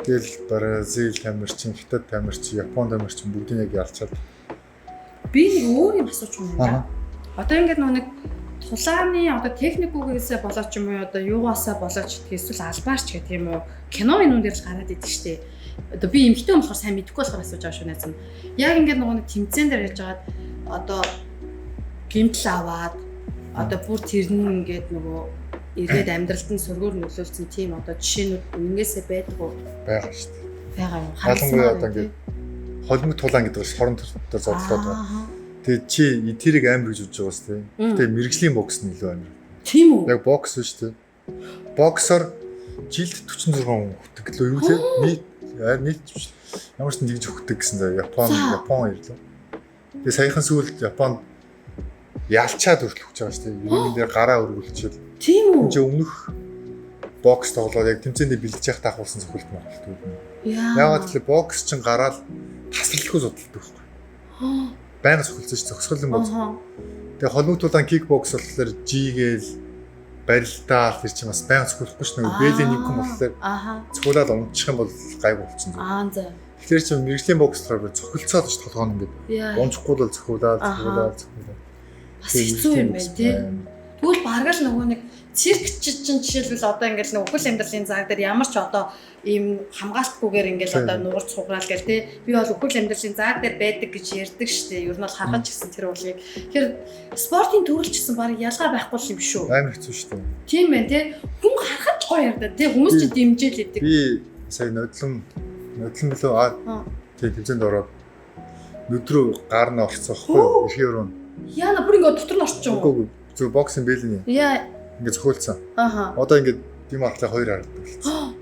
Тэгэл Бразил тамирчин, Хятад тамирчин, Япон тамирчин бүгдийг яг ялчаад. Би нэг өөр юм асууж байна. Одоо ингээд нэг тулааны одоо техникүүгээсээ болооч юм уу одоо юугаасаа болооч эсвэл албаарч гэх юм уу кино минь дээр л гараад идэв штэ. Одоо би эмхтэй болохоор сайн мэдэхгүй болохоор асууж байгаа шүү найз. Яг ингээд нэг тэмцээн дээр яж хагаад одоо гимтэл аваад одоо бүр тэр нь ингээд нөгөө ирээд амьдралд нь сургуур нөлөөлсөн тийм одоо жишээнүүд үнэнгээсээ байдаг уу? Байгаа шүү дээ. Байгаа юм. Хаалгангүй одоо ингээд холимог тулаан гэдэг нь хорон төрөлтөөр зодлоод байгаа. Тэгээд чи тэрийг амар гэж үзэж байгаас тийм. Тэгээд мэрэгжлийн бокс нь илүү амар. Тийм үү? Яг бокс шүү дээ. Боксоор жилд 46 хүн хөтөг лөө юу лээ? Нийт ямар ч нэгж хөтөг гэсэн заа Япон ирлээ. Тэгээд саяхан сүүлд Японд ялчаад хүртэл хүч байгаа шүү дээ. Юуны дээр гараа өргөлчөөл. Тийм үү? Чи өмнөх бокс тоглоод яг тэмцээндээ бэлдэж явах таахуулсан зөвхөлт мөн. Яагаад гэвэл бокс чинь гараад тасралтгүй судалдаг байхгүй. Байнга цохилсон ш зөксгөл юм бол. Тэгээ холимог тулаан кикбокс болохоор жигээл барилтаа тэр чинь бас байнга цохилохгүй ш нэг бэлэн нэг юм болохоор цохиулаад унчих юм бол гайг болцсон. За. Тэгэхээр чи мэрэгжлийн бокс болохоор цохилцоод ш толгоон ингээд унчихгүй л цохиулаад. Бас хэцүү юм байна тий. Тэгвэл бараг л нөгөө нэг циркч чинь жишээлбэл одоо ингээд нэг өхөл амьдралын зааг дээр ямар ч одоо ийм хамгаалтгүйгээр ингээд одоо нугарч хугаал гэл тий. Би бол өхөл амьдралын зааг дээр байдаг гэж ярьдаг штэ. Ер нь бол харгаж гисэн тэр уулыг. Тэгэхээр спортын төрөлч гэсэн бараг ялгаа байхгүй юм шүү. Амар хэцүү штэ. Тийм байна тий. Хүн харахад гоё ярьдаа тий. Хүмүүс ч дэмжээл идэг. Би сая нодлон билүү тий тэмцээнд ороод нүдрүү гар нь орцсоохгүй эрхээ өрөө. Яна бүр ингээд дотор нь орчих юм. Үгүй зөв боксын бэлэн. Яа. Ингээд цохиулсан. Одоо ингээд тийм ахлаа хоёр харагддаг болсон.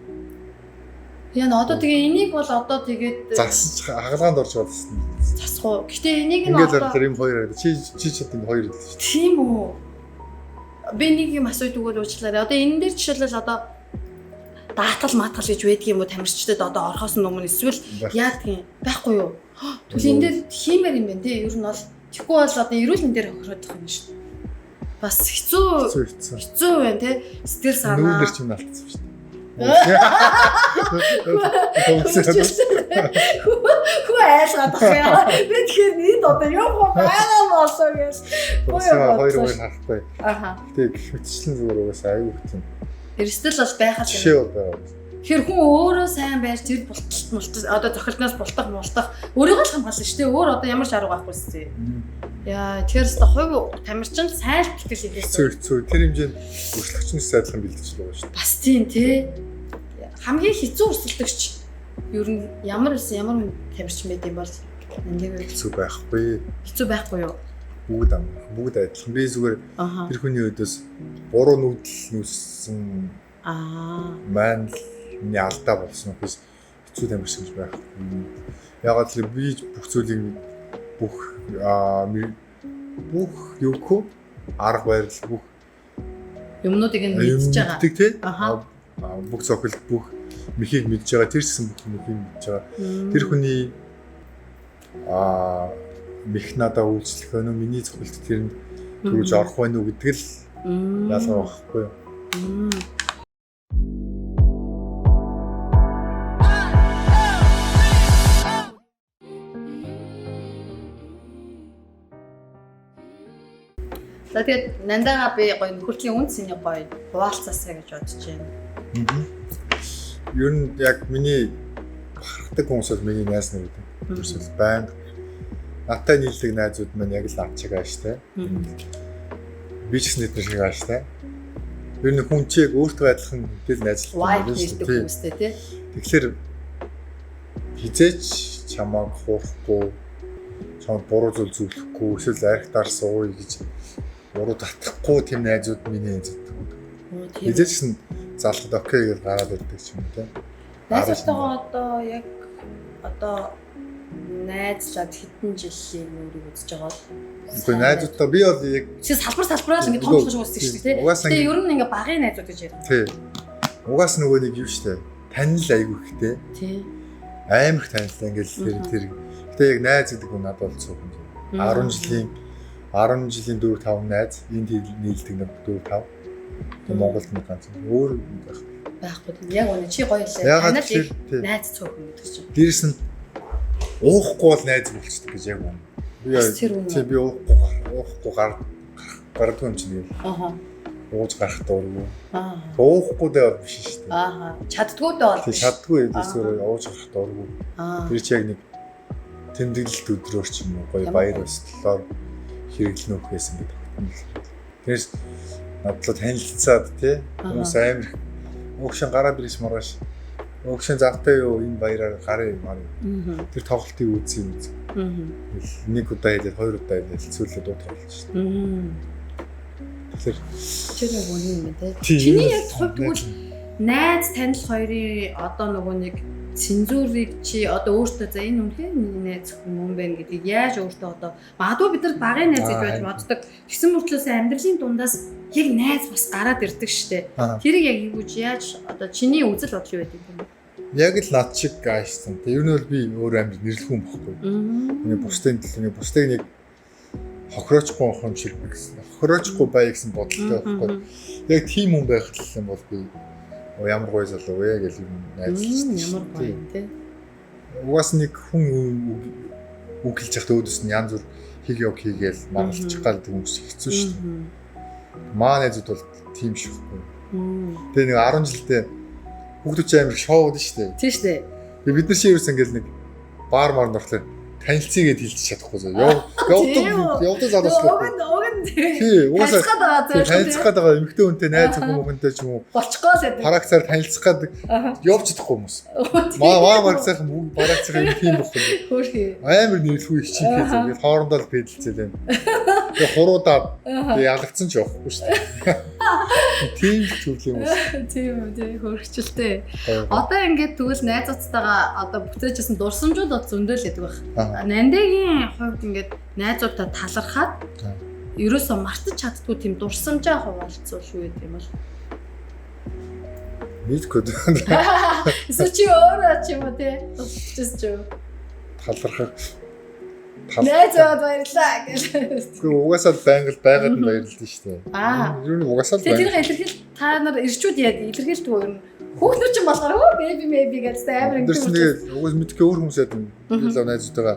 Яна одоо тэгээ энийг бол одоо тэгээд засаж хагалгаанд орж байгаа. Засах уу. Гэтэ энийг нь одоо ингээд юм хоёр харагдав. Чи чад юм хоёр хэлсэн шүү дээ. Тийм үү. Би нэг юм асууж өгөөд уучлаарай. Одоо энэ дээр жишээлбэл одоо даатгал матгал гэж байдаг юм уу тамирчдад одоо орхоос өмнө эсвэл яа гэх юм байхгүй юу? Тэгвэл энэ дээр хиймээр юм байна тий. Ер нь бол тэгэхгүй бол одоо эрүүл мэндээр хохироод байгаа юм шүү дээ. Бас хэцүү байна тий. Сэтгэл санаа. Нүүнэр ч юм алдсан шүү дээ. Хүү айлгаад байгаа. Би тэгэхээр энд одоо юу байгаа болсоо гэж. Хоёр харахгүй. Тэгээ хөвчлэн зүгээр угаасаа аюу хөтөн. Эрсдэл бол байхад жишээ бол байгаа. Тэгэхээр хүн өөрөө сайн байж тэр булталт одоо зохилтноос бултах өөрийгөө л хамгаална шүү дээ. Өөр одоо ямар ч арга байхгүй зү. Яа, тэрс та хувь тамирчин сайн л бэлтгэл хийлээ. Зөв. Тэр хэмжээнд өршлөгчнөөс сайдлан бэлдэж байгаа шүү дээ. Бас тийм тий. Хамгийн хэцүү өрсөлдөгч ер нь ямар тамирчин байд юм бол энийг хэцүү байхгүй. Хэцүү байхгүй юу? Бүгд адилхан. Би зүгээр тэр хүний өдөөс буруу нүүдэл нүссэн маань миний алдаа болсон учраас хэцүү тамирчин гэж байхгүй. Ягаад гэвэл би бүх зүйлийг бүх юуко арга барил бүх юмнуудыг нь мэдж байгаа. Мэддэг тий. Бүх цохилт бүх мөхийг мэдж байгаа. Тэр гэсэн бүх мөхийг мэдж байгаа. Тэр хүний мэх надаа үйлчлэх өнөө миний цохилт тэр нь түрүүж орох байх уу гэдэг л ялгаа байхгүй юу. За тэгээд нандаага би гоё нөхөрлийн үн цэнийг гоё хуваалцаасаа гэж бодож байна. Ер нь яг миний харахдаг хүмүүс бол миний найз нар гэдэг. Тэрсэл байнга Надтай нийлдэг найзууд маань яг л над чиг ааштай. Би ч гэсэн тэдний шиг ааштай. Ер нь хүн чиг өөртөө адилхан хэл найзлах юм шүү дээ. Хүмүүстэй тий. Тэгэхээр хизээч чамааг хуурахгүй, чамд буруу зүйл зөвлөхгүй, эсвэл архитаар сууя гэж буруу татахгүй тийм найзууд миний найзууд. Хизээч нь залхад окей гэж гараад ирдэг ч юм тий. Найзтайгаа одоо найзлаад хэдэн жилийн өөрийг үзэж байгаа. Үгүй найзуудтай би бол яг чи салбараа л ингэ том толгой үздэг шүү дээ. Тэгээ ер нь ингэ багын найзууд гэж ярьдаг. Тий. Угаас нөгөө нэг юу штэ. Танил айгүй ихтэй. Тий. Амар их танилтай ингээл тэр. Гэтэ яг найз гэдэг нь надад бол цөөхөн. 10 жилийн 4-5 найз, энд нийлдэг нэг 4-5. Тэгээ Монголд нэг ганц өөр байхгүй. Яг үнэ чи гоё лээ. Танил их найз цөөхөн гэдэг чинь. Дээрс нь уухгүй бол найз болчихдог гэж яг үнэ. Би уухгүй гардгүй юм чинь. Ууж гарах дургүй. Уухгүй дээ бол биш шүү дээ. Чаддгүй дээ бол биш. Чаддгүй эсвэл ууж гарах дургүй. Тэр чи яг нэг тэмдэглэлт өдрөөр ч юм уу гоё баяр өсөлтөөр хэрэглэн өгөх байсан гэдэг. Тэрс надлаа танилцаад тий хүмүүс амар өгшин гараад ирж маргааш. Өгшин завтай юу энэ баяраар гарыг мар. Тэр тоглолтыг үзье. Нэг удаа хэлээд хоёр удаа хэлээд сүүлдээ дуутах болчих шүү дээ. Тэгэхээр чи нэг үнэн юм тий. Чиний яг хувьд тэгвэл найз танил хоёрын одоо нөгөө нэг цензурыг чи одоо өөртөө за энэ үнхээр нэг найз хүн байна гэдгийг яаж өөртөө одоо магадгүй бид нар багын найз гэж байж боддог. Тэгсэн мөртлөөс амьдралын дундаас яг найз бас гараад ирдэг штэ. Тэрийг яг юуж яаж одоо чиний үзэл бодол юу байдаг юм бэ? Яг л над шиг аашсан. Тэг ер нь бол би өөр амир нэрлэх хүн бохгүй. Миний бусдын төлөвний бусдыг нэг хохироохгүй юм шиг гэсэн. Хохироохгүй бай гэсэн бодолтой байхгүй. Яг тийм хүн байх юм бол би ямар гоё залуу вэ гэж найзлж ямар гоё юм те. Угаас нэг хүн үгэлж явах өөдөөс нь янз бүр хийгээл маргалчих гал хүмүүс хэцүү шүү дээ. Маа найзууд бол тийм шихгүй. Тэгээ нэг 10 жилдээ хүүхдүүд ч амар шоуд шүү дээ. Тийм шүү дээ. Тэгээ бид нар чи юусэн ингээл нэг баар нортлоо танилцъя гэд хэлж чадахгүй зөө. Явдаг залуучлаа. Тий, угаасаа танилцах гэдэг эмэгтэй хүнтэй найз хүмүүнтэй ч юм уу болчихгоо л гэдэг. Характер танилцах гэдэг явж чадахгүй хүмүүс. Маа барагцах барагцах юм тийм байхгүй. Хөөрхий. Амар нэрлэхгүй хичээхээ зөө. Хоорондоо л бэдэлцээ. Тэгээ хуруудаа ялгцсан ч явахгүй шүү дээ. Тийм зүйл юм уу? Тийм үү, тийм хөргчлээ. Одоо ингээд тэгвэл найзуудтайгаа одоо бүтээжсэн дурсамжууд зөндөл байдаг байх. Нандагийн хувьд ингээд найзуудтай талархаад ерөөсөө мартаж чаддгүй тийм дурсамжаа хуваалцвал шүү гэдэг юм бол. Мэдгүй. Эсвэл чи өөрөө ч юм уу те тусчихс ч юм. Талархах. Найзууд баярлаа гэж. Гэхдээ угаасаа байнга байгаад нь баярлалаа шүү дээ. Ер нь угаасаа л баярлалаа. Тэр илэрхийл та нар ирчүүд яа илэрхийлдэг юм. Хүүхдүүд ч болохоор baby гэж амар ингэ. Тэгээд угаас мэдгүй өөр хүмүүс яд юм. Би л найзуудтайгаа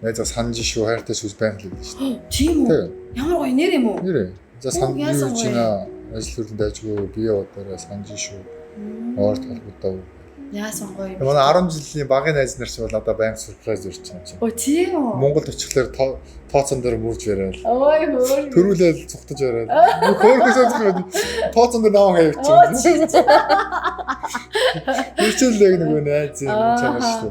найзаа санаж шүү хайртай шүүс байнга л гэдэг шүү дээ. Тийм үү? Ямар гоё нэр юм уу? Нэр. За санаж чина ажил хүрэн дайжгүй би яваараа санаж шүү. Орд толгодоо. Яасан гоё. Манай 10 жилийн багын найз нар ч бол одоо байнга сюрприз өрч юм чинь. Оо тийм үү? Монгол очихлоор тооцон дээр мөрж барайл. Ой хөөр. Төрүүлэл цухтаж барайл. Хөөхөөсөө зөвхөн тооцон дээр наваа хавьчих. Тэрчэлэг нэг найз юм чамаа шүү.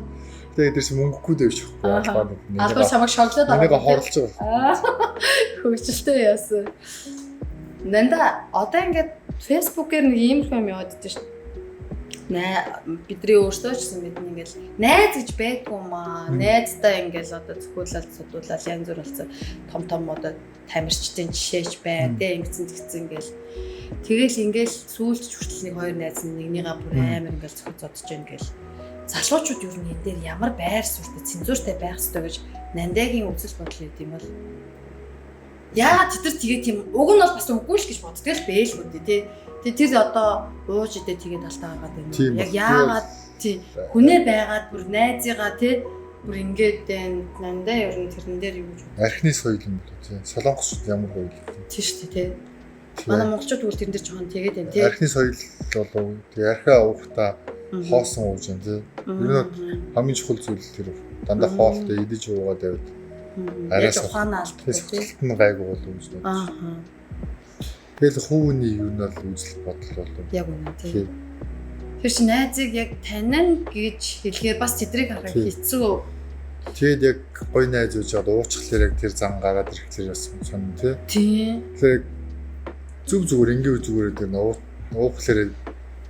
Тэгээд тэр чинь мөнгөгүй дэвч байхгүй. Албар чамайг шоглоод байгаа. Нэг хорлож байгаа. Хөөчлөлтөө яасан. Нанда одоо ингээд фэйсбүүкээр нэг ийм юм яваад идэж шүү. Бидний өөрсдөө ч гэсэн бидний ингээл найз гэж байдгүй маа. Найзтай ингээл одоо зөвхөлөл судуулаад янз бүр болсон том одоо тамирчдын жишээч байна. Тэ ингэсэн ингээл тэгэл ингээл сүүлч хүртэл нэг хоёр найз нэгнийгаа бүр амар ингээл зөвхөн зодож байна ингээл залуучууд юу нэ дээр ямар байр суурьтай цензууртай байх ёстой гэж Нандагийн үзэл бодол өгд юм бол яагаад тэр тэгээ тийм уг нь бол бас үгүй л гэж боддог л бэлгүй дээ тий. Тэр одоо ууж идэ тэгээд алтаа гаргаад байна. Яг яагаад тий хүнээ байгаад бүр найзыгаа тий бүр ингээд Нандаа ер нь тэрэн дээр юу гэж архины соёл юм бол тий солонгосчууд ямар гоё л тий шүү дээ тий. Манай монголчууд бол тэрэн дээр жоохон тэгээд байна тий. Архины соёл болов тий архиа уухта хоосон ууж юм тий. Ер нь хамгийн чухал зүйл тэр дандаа хоолтой идэж уугаад байвал Яаж ухаанаа алдахгүй тий. Тэсгэлтэн гайгүй болов гэж байна. Аа. Тэгэл хүүний юу нь бол үзэл бодол болов. Яг үнэ тий. Тэр чи найзыг яг танин гэж хэлэхээр бас тэдрийг харах хэцүү. Тэгээд яг гой найз үуж чад уучхлаар яг тэр зан гараад ирэхлээр бас сонь тий. Тий. Тэгэхээр зүг зүгээр ингийн зүгээр дээр уухлаар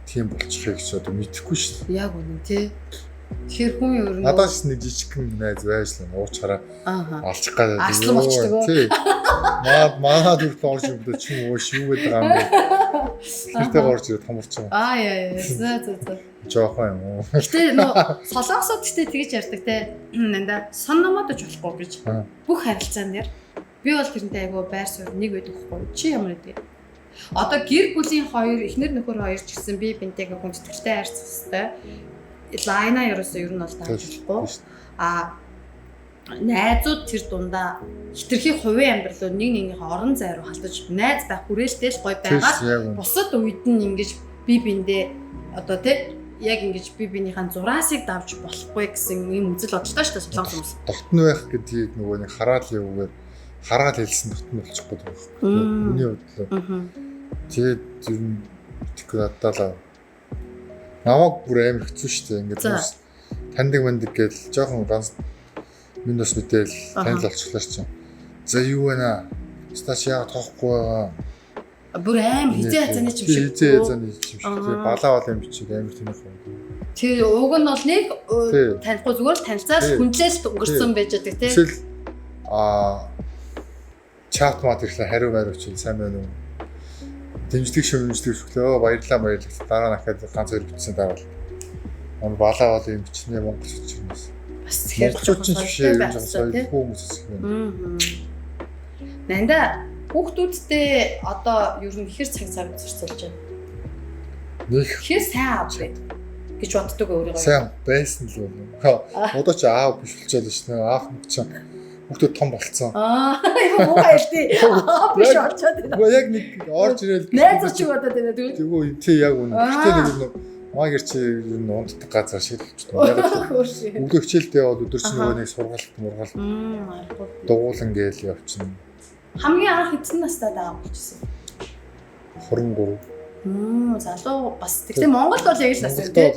тийм болчихыг ч одоо мэдэхгүй шүү дээ. Яг үнэ тий. Тэгэхээр хүн ер нь Надаас нэг жижигхэн найз байж л уучаараа алчих гадаад Аслан болчихдог. Тий. Манай дүрт орж ирдэ чи юу гэдэг юм бэ? Тэртээ орж ирээд хамарч байгаа. Яа. Жохон юм уу? Гэтэ нөө солонгосод гэтэ тэгж ярьдаг те. Нанда сон номоод ч болохгүй гэж. Бүх харилцаан дээр би бол тэрнтэй айгу байр суурь нэг байдаг хгүй. Чи ямар гэдэг? Одоо гэр бүлийн хоёр эхнэр нөхөр хоёр ч гэсэн би бинтэйгээ хүндэтгэлтэй харьцах хэрэгтэй. Лайна ерөөсөө ер нь бол таажуулахгүй. Найзууд тэр дундаа хитрхи хувийн амьдралууд нэг нэгнийхээ орон зай руу халтаж найз байх хүрээлтэй л гоё байгаа. Бусад үед нь ингэж би биндээ одоо те яг ингэж би биенийхэн зураасыг давж болохгүй гэсэн юм үзэл бодолтой шүү дээ солонгос хүмүүс. Дотн байх гэдгийг нөгөө нэг хараал явуугаар хараал хэлсэн дотн болчихгүй байна. Миний бодлоо. Тэгээд ер нь тэгэхээр намайг бүр амар хэцүү шүү дээ. Ингээд таньдаг мандаг гэж жоохон ганц минь бас мэдээл танил болчихлаа чинь. За юу вэ наа? Стач яа тоохгүй байгаа. Бүр амар хизээ хазааны юм шиг. Хизээ хазааны юм шиг. Балаа юм бичиг амар тэнийх юм. Тэр уг нь бол нэг танихгүй зүгээр л танилцаад хүнлээс өнгөрсөн байж байгаа тий. Эсвэл чат мат ирлээ хариу мариуч сайн байна уу? Дэмжлэг шүмжлэг шүглөө баярлалаа дараа дахиад ганц хоёр бичсэн дараа. Балаа бол юм бичнээ Монгол бичнээс. Бас тэгэхээр монголчууд ч биш юм соёлгүй хүмүүс байна. Нанда хүүхдүүдтэй одоо ер нь ихэр цаг зарцуулж байна. Ихэр сайн аав гэж боддог өөрийгөө. Сайн байсан л байна. Одоо ч аав биш болчихлоо шүү дээ. Аав ч хүүхдүүд том болцсон. Юу байлтий. Биш болчиход байна. Яг нэг орж ирэл найз ч бодоод байна тэгвэл. Тэгвэл тий яг үнэ. Гэтэ нэг маа гэр чи ер нь унддаг газар шиг болчихсон. Яг өглөө хичээлдээ яваад өдөр чинь нөгөө нэг сургалт мургал дугуулan гээл явчихна. Хамгийн анх эцэн настай дагаа болчихсон. 23. Залуу бас. Тэгтээ Монголд бол яг л нас юм тий.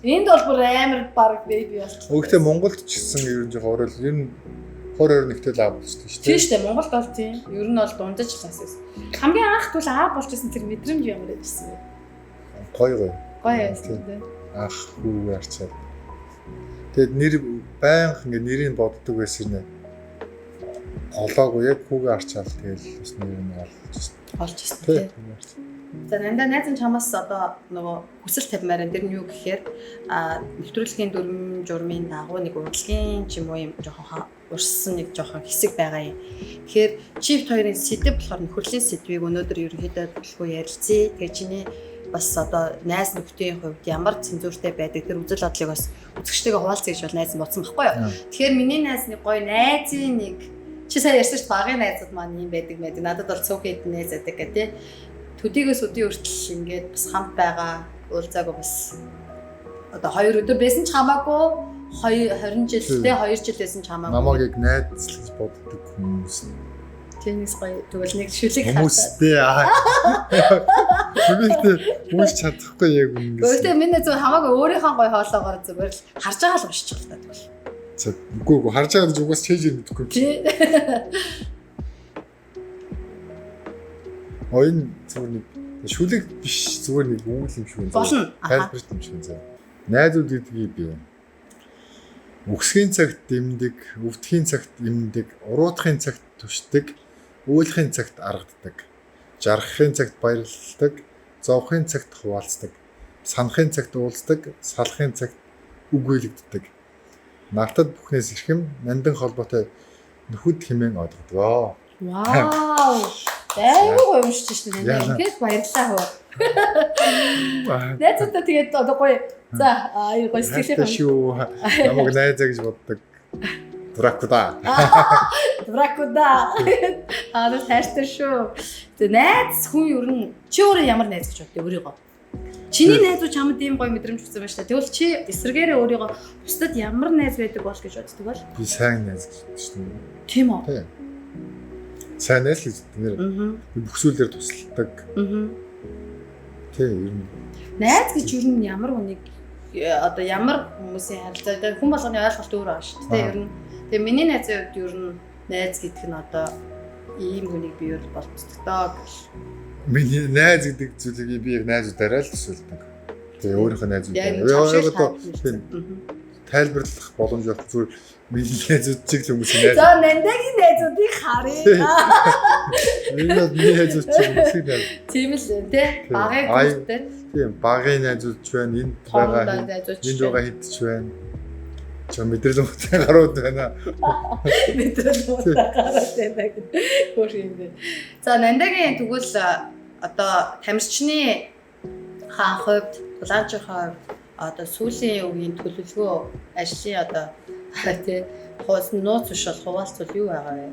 Энд бол бүр амар баг бэби болчихсон. Өгтөө Монголд ч гэсэн ер нь жоохон орол ер нь 22-т л аав болчихсон шүү дээ. Тийм шүү дээ. Монголд бол тийм. Ер нь бол дундаж лаас байсан. Хамгийн анх бол аав болчихсон тэр мэдрэмж ямар байсан бэ? Гоё. Гоё байсан тийм. Ах хүү ярьцаад. Тэгэд нэр байнга ингээ нэрийг боддог байсан нэ. Олоогүй яг хүүгээ арчаал тэгэл бас нэр нь олж ирсэн тийм. За нанда найз нь чамаас одоо нөгөө хүсэл тавьмаар энэ нь юу гэхээр нэвтрүүлгийн дүрм журмын дагуу нэг урлагийн ч юм уу юм жоохон урссан нэг жоохон хэсэг байгаа юм. Тэгэхээр чифт хоёрын сэдв болохоор нөхөрлийн сэдвийг өнөөдөр ерөнхийдөө төлхөө ярилцъя. Тэгээ чиний бас одоо найз нөхдийн хувьд ямар цензуртэй байдаг тэр үзэл бодлыг бас үзэгчтэйгээ хуваалцъя гэж бол найз нь бодсон байхгүй юу. Тэгэхээр миний найз нэг гоё найзын нэг чи сая ярьсан шүү дээ багын найзууд маань юм байдаг мэд. Надад бол цөөхөд найз байдаг гэдэг. Төдийгөөс өдний хүртэл ингээд бас хамт байгаа уулзаагүй бас одоо 2 өдөр байсан ч хамаагүй 20 жилдээ 2 жил байсан ч хамаагүй намайг яг найзлж боддог хүмүүс. Тэнийс гоё тэгвэл нэг шүлэг хүмүүстэй Түгэлтэй үүс чадахгүй яг үнэ. Өөртөө миний зөв хамаагүй өөрийнхөө гоё хоолоогоор зүгээр л харж байгаа л уншчих л та тэгвэл. За үгүй харж байгаа ч угаас чийж мэдэхгүй. Тий. Оин зүгээр нэг шүлэг биш зүгээр нэг үйл юм шиг байна. Болно. Тайлбарт юм шиг байна. Найзууд гэдгийг би үгсгийн цагт дэмдэг, өвдгийн цагт имдэг, уруутгын цагт түшдэг, үүлхийн цагт аргаддаг, жаргахын цагт баярлалдаг, зовхын цагт хуваалцдаг, санахын цагт уулздаг, салахын цагт үгүйлэгддэг. Нартад бүхнээс эрхэм нандан холбоотой нөхөд хэмээн одгодгоо. Вау! Айгуу гоё уншиж шүү дээ. Ингээд баярлалаа хөө. Найзуудаа тэгээд одоо гоё. За гоё сэтгэлээ шүү. Намайг найзаа гэж боддог. Дракуда. Дракуда. Тэр хайртай шүү. Тэгээд найз хүн ер нь чи өөрөө ямар найз гэж боддог өөрийгөө? Чиний найзууд чамд ийм гоё мэдрэмж өгсөн байна шүү дээ. Тэгвэл чи эсрэгээрээ өөрийгөө бусдад ямар найз байдаг бол гэж боддог бол? Би сайн найз гэж боддог шүү дээ. Тийм үү? Тийм. Сайн найз гэж нэр. Би бүх зүйлээр тусалдаг. Тийм ер нь. Найз гэж ер нь ямар хүнийг одоо ямар хүмүүсийн харилцаа хүн болгоны ойлголт өөр байгаа шүү дээ. Ер нь тэгээ миний найзын хувьд ер нь найз гэдэг нь одоо ийм хүнийг би ер болцдог доо гэж. Миний найз гэдэг зүйлийг би яг найзуудаараа л төсөөлдөг. Тэгээ өөрийнхөө найзуудаа. Тайлбарлах боломж олох зүгээр миний найзууд чиг л хүмүүсийн найз. За нандагийн найзуудыг харъя. Миний найзууд чиг хүмүүсийн найз. Тийм л тий. Багын групптэй. Тийм багын найзууд ч байна, энд байгаа хэдч байна. Чам мэдрэл муутай гарууд байна. Мэдрэл муутай гарууд байна гэдэг. Хөөш юм бэ. За нандагийн тэгвэл одоо тамирчны хаан хувьд, тулаанчийн хувьд одоо сүүлийн үеийн төлөвлөгөө ажлын одоо тий хоосон нууц биш бол хуваалцвал юу байгаа вэ?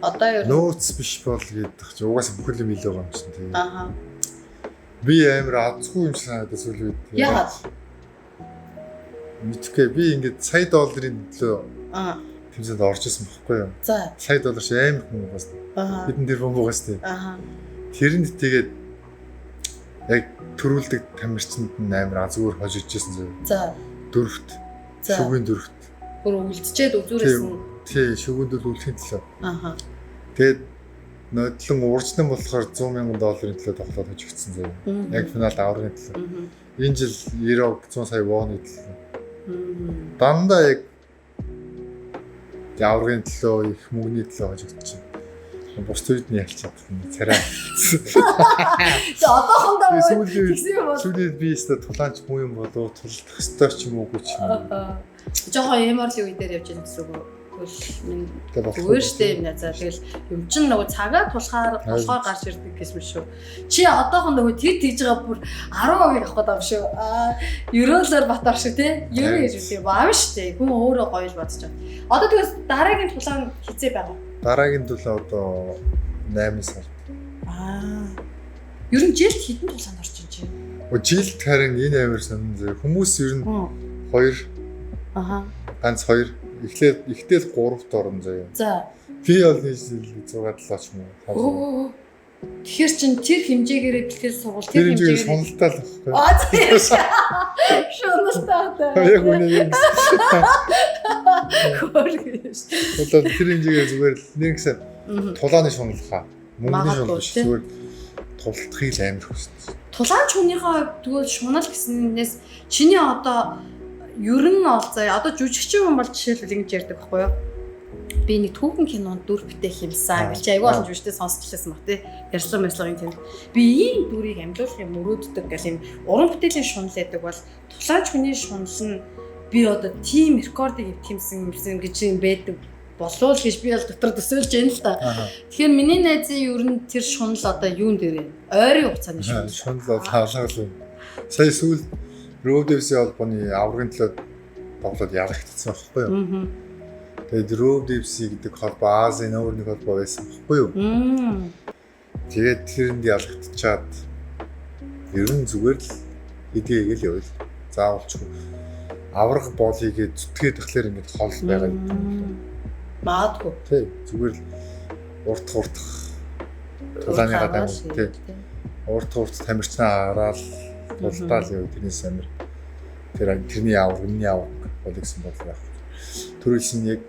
Одоо ер нь нууц биш бол гэдэг чинь угаасаа бүх юм илүү байгаа юм чинь тий. Ааха. Би амар азгүй юм шиг санагдаж сүүлийн үед. Яагаад? Мэдхгүй би ингээд сая долларын төлөө тэмцээнд орж исэн байхгүй юу? За. Сая доллар чи амар хүн угаас. Хэдэн тэрбум угаас тий. Тэрэнд тэгээд яг төрүүлдэг тамирчинд нь амар азгүйр хожиж ирсэн зөв. За. Дөрөвт. Шүгээн дөрөвт. Бүр үлдчихэд үзүүрээс нь. Тий, шүгээн дөрөв үлдэхийн төлөө. Тэгээд нодлон уржтан болохоор 100,000 долларын төлөө тоглоод хожигдсан зөв. Яг финалд аврагын төлөө. Энэ жил 90-100 сая вооны төлөө. Дандаа яг аврагын төлөө их мөнгөний төлөө хожигдчихсан. Бус үед нь ялчаад царай. За одоохондоо сүүлийн би өстө тулаанч муу юм болов тулдах ёстой ч юм уугүй ч юм. Жохоо эморлийн үе дээр явж байгаа гэсэн үг. Тэгвэл штэ юм за тэгэл юм чин нөгөө цагаа тулахаар гарч ирдэг гэсэн шүү. Чи одоохондоо тэр тийж байгаа бүр 10% авах гэдэг юм шүү. Ерөөлөөр батар шиг тий. Ерөө гэж үгүй баав штэ. Хүн өөрөө гоё л бодож байгаа. Одоо тэгвэл дараагийн тулаан хизээ байгаа. Дараагийн төлөө одоо 8 сар. Ер нь жилд хэдэн тулаанд орж ин чи? Жилд харин энэ амар сонир хүмүүс ер нь 2 ганц 2 ихтэл 3-т орно заяа. За. Би бол нэг жил 6-7 ч юм уу. Тэгэхээр чин тэр хэмжээгээр бэлтгэл сургууль тэр хэмжээгээр сонолтоо л багхгүй. Шуналтаа. Яг үнэ юм. Одоо тэр хэмжээгээр зүгээр нэгсэн тулааны шуналхаа. Мөнгөний шунал биш зүгээр тултахыг амар хүссэн. Тулаанч хүнийхээ тэгвэл шунал гэснээс чиний одоо ер нь бол заяа одоо жүжигчин хүн бол жишээлбэл ингэж ярьдаг байхгүй юу? Би нэг түүхэн кинонд дүр бүтээх юмсан гэж айгүй олон жүжигчтэй сонсчихсан баг тий. Ярьслан тийм. Би ийм дүрийг амьлуулахын мөрөөддөг гэх юм уран бүтээлийн шунал гэдэг бол тулаанч хүний шунал нь би одоо тим рекордыг эвтэмсэн гэж юм байдаг болов гэж би бол дотор төсөөлж байна л да. Тэгэхээр миний найзын ер нь тэр шунал одоо юун дээр вэ? Ойрын хугацааны шунал. Шунал бол хаалгаал. Сая сүүл Road-ийн холбооны аврагын төлөө тоглоод ялагдсан байхгүй юу? Тэгээд Road-ийн гэдэг холбоо Азийн өөр нэг холбоо байсан байхгүй юу? Тэгээд тэрэнд ялагдчихад ер нь зүгээр л хэдийгэл явал заавалчгүй аврах болъё гэж зүтгээд тахлаар ингэж хол байгаа юм. Маадгүй. Тий, зүгээр л урт тулааныгаа дамж тий. Урт тамирчнаа хараад тулдаал яв тэрнээс амир тэрний авраг бол гэсэн бодлоо яг. Төрүүлсэн яг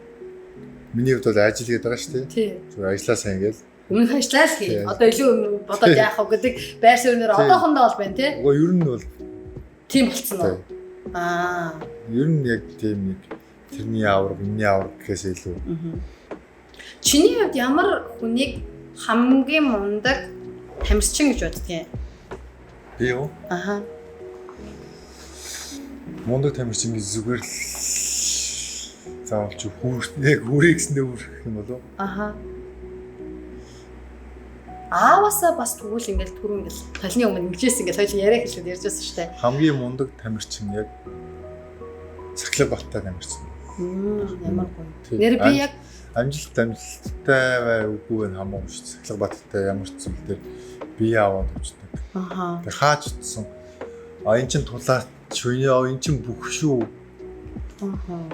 миний хувьд бол ажил гэдэг байгаа шүү дээ. Тий. Зүгээр ажилласаа ингээл. Өмнөх ажиллаа л хий. Одоо илүү бодоод яах вэ гэдэг байр суурьнаар одоохондоо бол байна тий. Уу ер нь бол тийм болцсон уу? Ер нь яг тийм нэг тэрний авраг, миний авраг гэхээс илүү. Чиний хувьд ямар хүнийг хамгийн мундаг тамирчин гэж боддог юм? Би юу? Мундаг тамирчин гэж зүгээр л заавалч хүрээ гэсэндээ хүрэх юм болов? Аавасаа бас тэгвэл ингээл түрүү ингээл толны өмнө ингэжсэн ингээл хоёул яриа хэлээд ярьж байсан шүү дээ. Хамгийн мундаг тамирчин яг Сахлабаттай тамирчин. Ямар гоё. Нэр би яг амжилттай бай үгүй нь хамаагүй шүү дээ. Сахлабаттай ямар ч зүйл дээр бие аваад явчихдаг. Тэг хаач утсан энэ чинь тулаач энэ чинь бүх шүү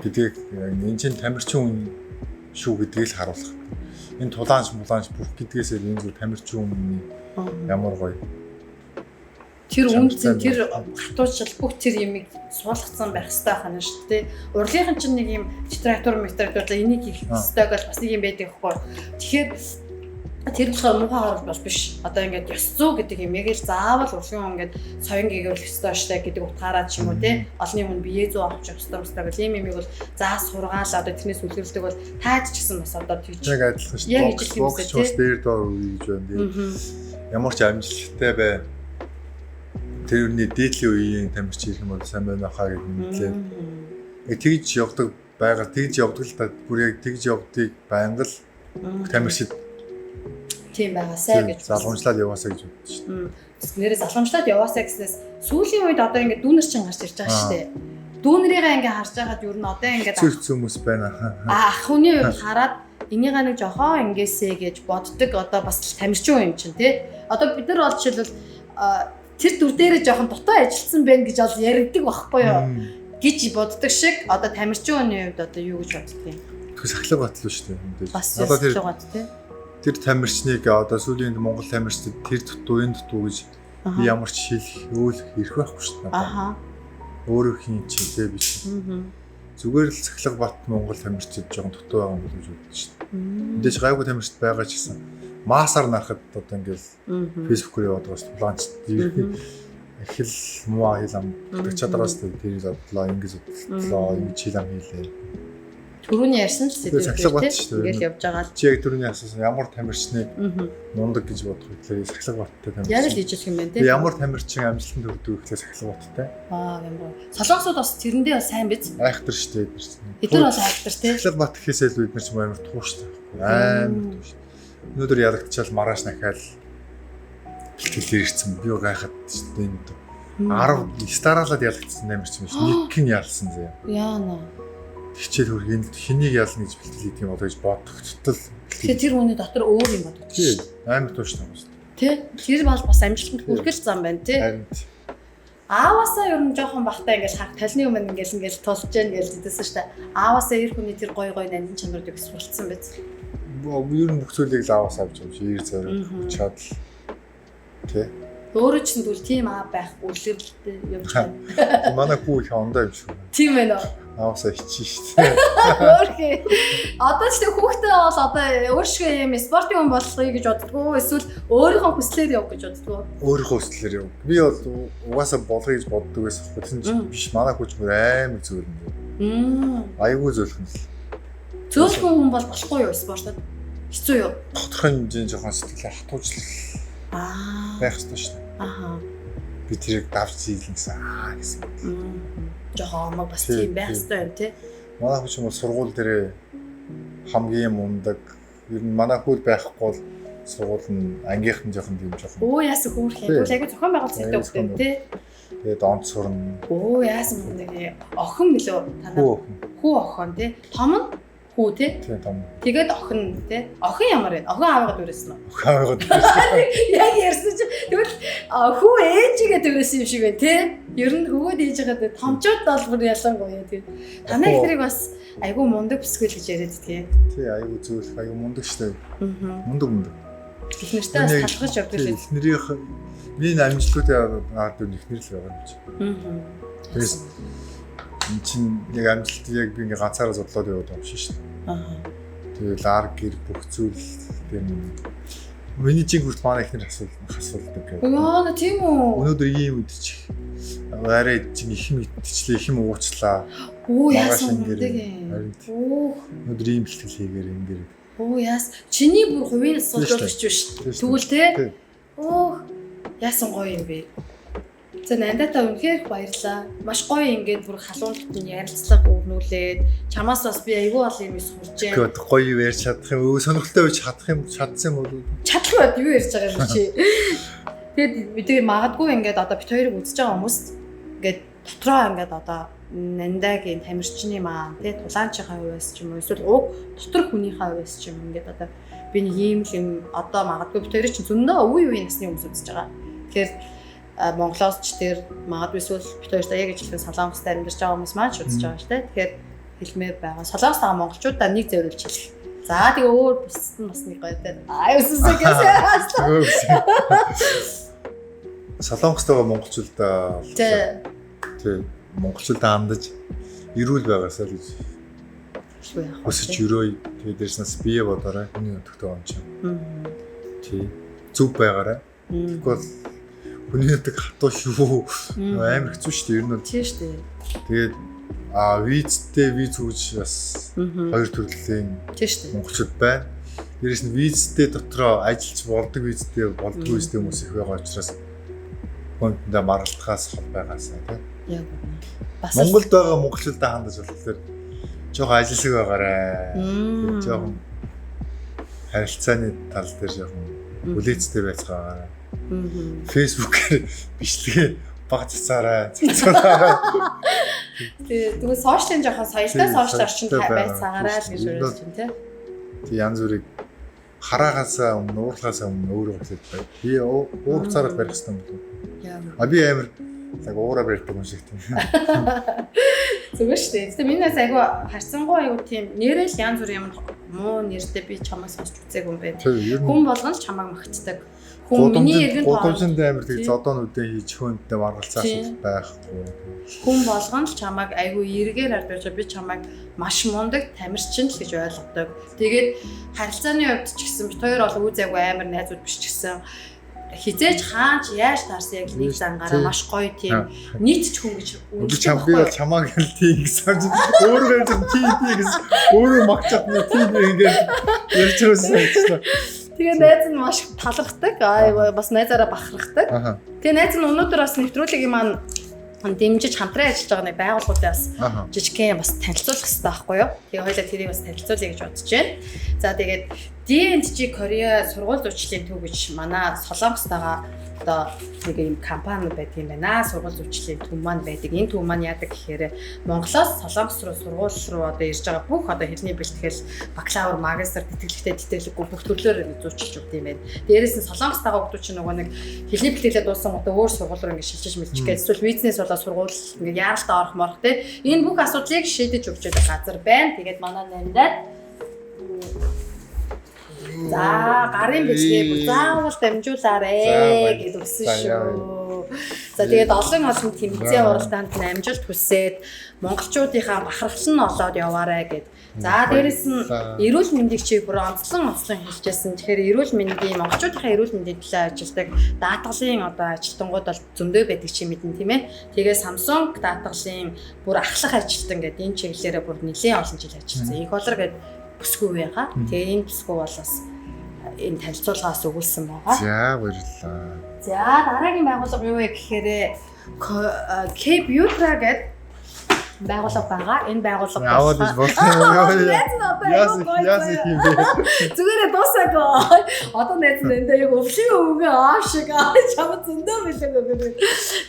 гэдгийг энэ чинь тамирчин хүн шүү гэдгийг л харуулах. Энэ тулаанч бүх гэдгээсээ энэ зөв тамирчин хүний ямар гоё. Тэр үнцэн тэр хатуучил бүх тэр юмыг суулгацсан байх хэрэгтэй хана шүү дээ. Урлагийнхан чинь нэг юм трактор энийг хийх ёстой гэж бас нэг юм байдаг хгүй. Тэгэхээр тэр болохоор муухай харал бол биш. Одоо ингээд ёс зүй гэдэг юм яг л заавал урлагийн хүн ингээд соён гээгүүл ёстой штэ гэдэг утгаараа ч юм уу те. Олонний хүн бие зүй авч ёстой гэх юм юмыг бол заас сургаал одоо тэрнээс үлгэрдэг бол тааж ч гэсэн бас одоо тийч. Яг адилхан шүү дээ. Яг ижил юм байна те. Дээр доор үеж байна те. Ямар ч амжилттай бай. Тэрний дээдлийн үеийн тамирч ирэх юм бол сайн байна хаа гэж мэдлээ. Тэгж явдаг байгаад тэгж явдаг л та бүр яг тэгж явдгийг байнга л тамирчид тийм байгаасай гэж залгамжлаад яваасаа гэж боддог шүү дээ. Нэрээ залгамжлаад яваасаа гэснээс сүүлийн үед одоо ингээд дүүнер чинь гарч ирж байгаа шүү дээ. Дүүнэрийгээ ингээд харж байгаад юу н одоо ингээд зүрх хүмүүс байна. Ах хүний үед хараад энийг нэг жохоо ингээсэ гэж боддог одоо бас тамирчин юм чинь тий. Одоо бид нар бол жишээлбэл тэр дүр дээрээ жоохон дутуу ажилтсан байх гэж бол яригддаг байхгүй юу гэж боддог шиг одоо тамирчин хүний хувьд одоо юу гэж боддог юм. Тэгс ахлах батал шүү дээ. Бас ахлах бат тий. Тэр тамирчныг одоо сүүлийн Монгол тамирчид тэр дутуу энэ дутуу гэж би ямар ч өөлөх ирэх байхгүй шүү дээ. Аха. Өөрөө хийн чи тий би чи. Зүгээр л цахилга бат Монгол тамирчид жоохон дутуу байгаа юм гэж боддог шүү дээ. Мэдээж гайгүй тамирчид байгаа ч гэсэн масаар нарахад одоо ингээл фэйсбүүкээр яваад байгаа шүү дээ. Планч их л муу хилам чадраас тэр задлаа ингэж задлаа ингэж хилам хийлээ. Түрүүний ярьсан л зүйл тийм ингээл явж байгаа л чи яг түрүүний асуусан ямар тамирчны мундаг гэж бодох вэ? Сахилга баттай тамирчин. Яг л ижих юм байна тийм. Ямар тамирчин амжилтанд хүрдэг гэхлээр сахилга баттай. Ямар. Солонгосууд бас тэрэндээ бас сайн биз? Айхтар шүү дээ. Бид нар бас айхтар тийм. Сахилга бат гэхээсээ л бид нар ч амар тууштай. Амар тууштай. Өнөөдөр ярагдчихал маргааш нахаал бэлтгэл ирсэн. Би гайхаад шүү дээ. 10 стараалаад ялагдсан тамирчин биш. Нэг нь ялсан заяа. Яана. Хичээл хөргийн хэнийг ялна гэж бэлтгэл хийх юм одоо гэж бодогдтол. Тэгэхээр тэр хүний дотор өөр юм бодогдчих. Тийм. Амар тууштай юм шүү дээ. Тэ? Тэр бол бас амжилтанд хүрэх зам байна тий. Харин ааваасаа ер нь жоохон бахтай ингээл хар талны юм ингээл тулж гэн гэж хэлдээсэн шүү дээ. Ааваасаа ир хүний тэр гой нандин чанаруудыг суралцсан биз. Ер нь бүх зүйлийг л ааваас авч байгаа юм шиг ир зориг чадал тий. Өөрөө ч зүйл тийм аа байх үлгэрэлтэй юм байна. Манай хүү их ондоо юм шиг. Тийм ээ нөө. Аавсаа хичээ шүү дээ. Өөрхий. Одоо ч тэг хүүхдээ бол одоо өөршгөө юм спортын хүн болохыг гэж боддгоо эсвэл өөрийнхөө хүслээр яв гэж боддгоо. Өөрийнхөө хүслээр яв. Би бол угаасаа болгоё гэж боддог байсан хэрэг чинь биш. Манай хүүч бүр амар зүгээр юм. Айгуу зөөлхөн л. Зөөлхөн хүн бол болохгүй юу спортод? Хэцүү юу? Тодорхой хэмжээний жоохон сэтгэлээ хатуужлал байх ёстой шүү дээ. Аха. Би тэрийг давж зийлэн гэсэн гэсэн. Жохон омог бас тийм байх ёстой юм тий. Манай хүүч бол сургууль дээр хамгийн мундаг. Ер нь манай хүүд байхгүй бол сургууль нь ангийнхан жоохон тийм жоохон. Оо яасан хөөрх юм. Тэгвэл айгу зохион байгуулалттай өгдөө тий. Тэгээд онц сурна. Оо яасан мундаг охин гэлөө танаа. Хүү охин тий. Том нь хүү тий. Тийм том. Тэгээд охин тий. Охин ямар вэ? Охин аавыгаа дүүрсэн үү? Охин аавыгаа дүүрсэн. Яг ярьсан чи тэгвэл хүү ээжигээ дүүрсэн юм шиг байна тий. Ер нь хөвгөд ээжигээ томчууд бол бүр ялангуяа тий. Танай ихрийг бас айгүй мундаг бүсгүүл гэж яриад тий. Тий айгүй зөвлөх айгүй мундаг штэ. Мундаг. Ихнэртэй бас талхаж явдаг л. Ихнэрийнх миний амжилтуудын ард нь ихнэр л байгаа юм чи. Тэгээс энэ чинь яг амжилт яг би ингээ ганцаараа зодлоод яваад байгаа юм шиг шүү дээ. Тэгэл ар гэр бүх зүйл тийм миний чиг хүрт манай ихнэр асуулдаг гэдэг. Яа, тийм үү. Өнөөдөр ийм үдчих. Арай чинь их мэдчлээ, их юм уучлаа. Оо яасан гэдэг. Оо. Өнөөдөр ийм бэлтгэл хийгээр ингээр. Оо яас. Чиний бүр хувийн асуудал биш шүү. Тэгвэл те. Оо яасан гоё юм бэ. За нандаа үнэхээр баярлаа. Маш гоё ингээд бүр халуун дотн ярилцлага өгнүүлээд чамаас бас би айгүй бол юм сурж जैन. Гэхдээ гоё юу ярьж чадах юм. Сонирхолтой байж чадсан юм бол чадах байд юу ярьж байгаа юм чи. Тэгээд мэдээ магадгүй ингээд одоо бит хоёрыг үзэж байгаа хүмүүст ингээд дотроо ингээд одоо нандагийн тамирчны маань тий тулаанчийнхаа хувьас ч юм уу эсвэл уг дотор хүнийхээ хувьас ч юм ингээд одоо би нэг юм одоо магадгүй бит хоёрыг чинь зөндөө үе үеийн насны хүмүүс үзэж байгаа. Тэгэхээр Монголоосч тэр магадгүй эсвэл бид хоёроо яг ижилхэн Солонгост амьдарч байгаа хүмүүс маань үзэж байгаа шүү дээ. Тэгэхээр хэлмээр байгаа. Солонгост байгаа монголчуудаа нэг зөвлөж хэлэх. За тэгээ өөр бусд нь бас нэг гоё дээ. Өсөсөө гэсэн. Солонгост байгаа монголчуудаа тий монголчуудаа хандаж эрүүл байгаасаа л гэж өсөж өрөөй. Тэгээд дээрснээс бие бодорой. Хүний өдөртөө онч. Тий зүв байгаарай. Тэгвэл хүний өдөр хатуу шүү. Амар хэцүү шүү дээ. Ер нь тий шүү дээ. Тэгээд визтэй виз үүж бас хоёр төрлийн тий шүү дээ. Монголчууд байна. Дээрээс нь визтэй дотроо ажиллаж болдог визтэй болдгүй визтэй хүмүүс их байгаа учраас хүндээ маргалдахаас хол байгаасаа тий. Яг бас Монголд байгаа монголчуудаа хандаж болохоор жоохон ажиллаг байгаарай. Жоохон харилцааны тал дээр жоохон хүлээцтэй байцгаагаарай. Facebook-ээр бичлэгээ баг цацаарай. Тэгээ сошиалын жоохон соёлтой сошиал орчинд байцгаагаарай л гэж уриалж байна тий. Тэг янз бүрийг хараагасаа өмнө уурлахаасаа өмнө өөрөө хэлээд бай. Би уур цараад барих хэрэгтэй юм болов. Би амар яг уураа барьдаг юм шиг тийм. Зүгээр шүү дээ. Гэтэ миний айгу харцсангуу айгу тийм нэрэл янз бүр ямар муу нэртэй би чамаас сонсч үзээгүй юм байна. Хүн болгон л чамайг магтдаг. Хүн миний эргэн гудамжинд амар тийм зодоонуудаа хийж хүнтэй маргалцаах байхгүй. Хүн болгон л чамайг айгу эргээр хардж би чамайг маш мундаг тамирчин л гэж ойлгодог. Тэгээд харилцааны хувьд ч гэсэн бид хоёр бол үзээгүй амар найзууд биш ч гэсэн хизээж хаач яаж таарсан яг нэг зангаараа маш гоё тийм нийт ч хүн гэж үздэг. Би бол чамааг л тийм гэсэн. Өөрөө тийм гэсэн. Өөрөө магчаад нэг тийм ингээд ярьж байсан. Тэгээ найз нь маш талархдаг. Бас найзаараа бахархдаг. Тэгээ найз нь өнөөдөр бас нэвтрүүлгийн маань дэмжиж хамтран ажиллаж байгаа нэг байгууллагуудаас жижигхэн бас танилцуулах хэрэгтэй байхгүй юу? Тэгээ хоёлаа тэрийг бас танилцуулъя гэж бодож байна. За тэгээд D&G Korea сургууль зурчлалын төв гэж манай Солонгост байгаа одоо нэг юм компани байдаг юм байна. Сургууль зурчлалын төв маань байдаг. Энэ төв маань яадаг гэхээр Монголоос Солонгос руу сургууль руу одоо ирж байгаа бүх одоо хэлний бэлтгэл, бакалавр, магистр, тэтгэлэгтэй тэтгэлэггүй бүх төрлөөр зурчилж өгд юм байна. Дээрээс нь Солонгост байгаа хүмүүс чинь нөгөө нэг хэлний бэлтгэлээ дууссан одоо өөр сургууль руу ингэ шилжиж мэлчих гэж эсвэл бизнес болоо сургууль ингэ яаралтай орох морох те. Энэ бүх асуудлыг шийдэж өгч байгаа газар байна. Тэгээд манай нандаад за гарын бичлэгийг заавал дамжуулаарэ гэж өгсөн шүү. За тэгээд олон тэмцээн уралдаанд амжилт хүсээд монголчуудынхаа бахархал нь олоод яваарэ гэд. За дээрэс нь эрүүл мэндийг чи бүр онцлон хэлжсэн. Тэгэхээр эрүүл мэндийн монголчуудынхаа эрүүл мэндийн төлөө ажилладаг даатгалын одоо ажилтнууд бол зөндөө байдаг чи мэдэн тийм ээ. Тэгээ Samsung даатгалын бүр ахлах ажилтан гэдэг энэ чиглэлээрээ бүр нэлээд олон жил ажилласан. Их болор гэдэг бүсгүй байгаа. Тэгээ энэ бүсгүй бол бас энэ танилцуулгаас өгүүлсэн байгаа. За баярлалаа. За дараагийн байгууллага юу вэ гэхээр K-Butra гэдэг байгууллага байгаа. Энэ байгууллага яваад иж болсон. Яас их юм бэ? Зүгээрээ дуусаагүй. Одоо найз нь энэ яг өвлийн өвгөө аашиг чамд зөндөө билэг өгöd.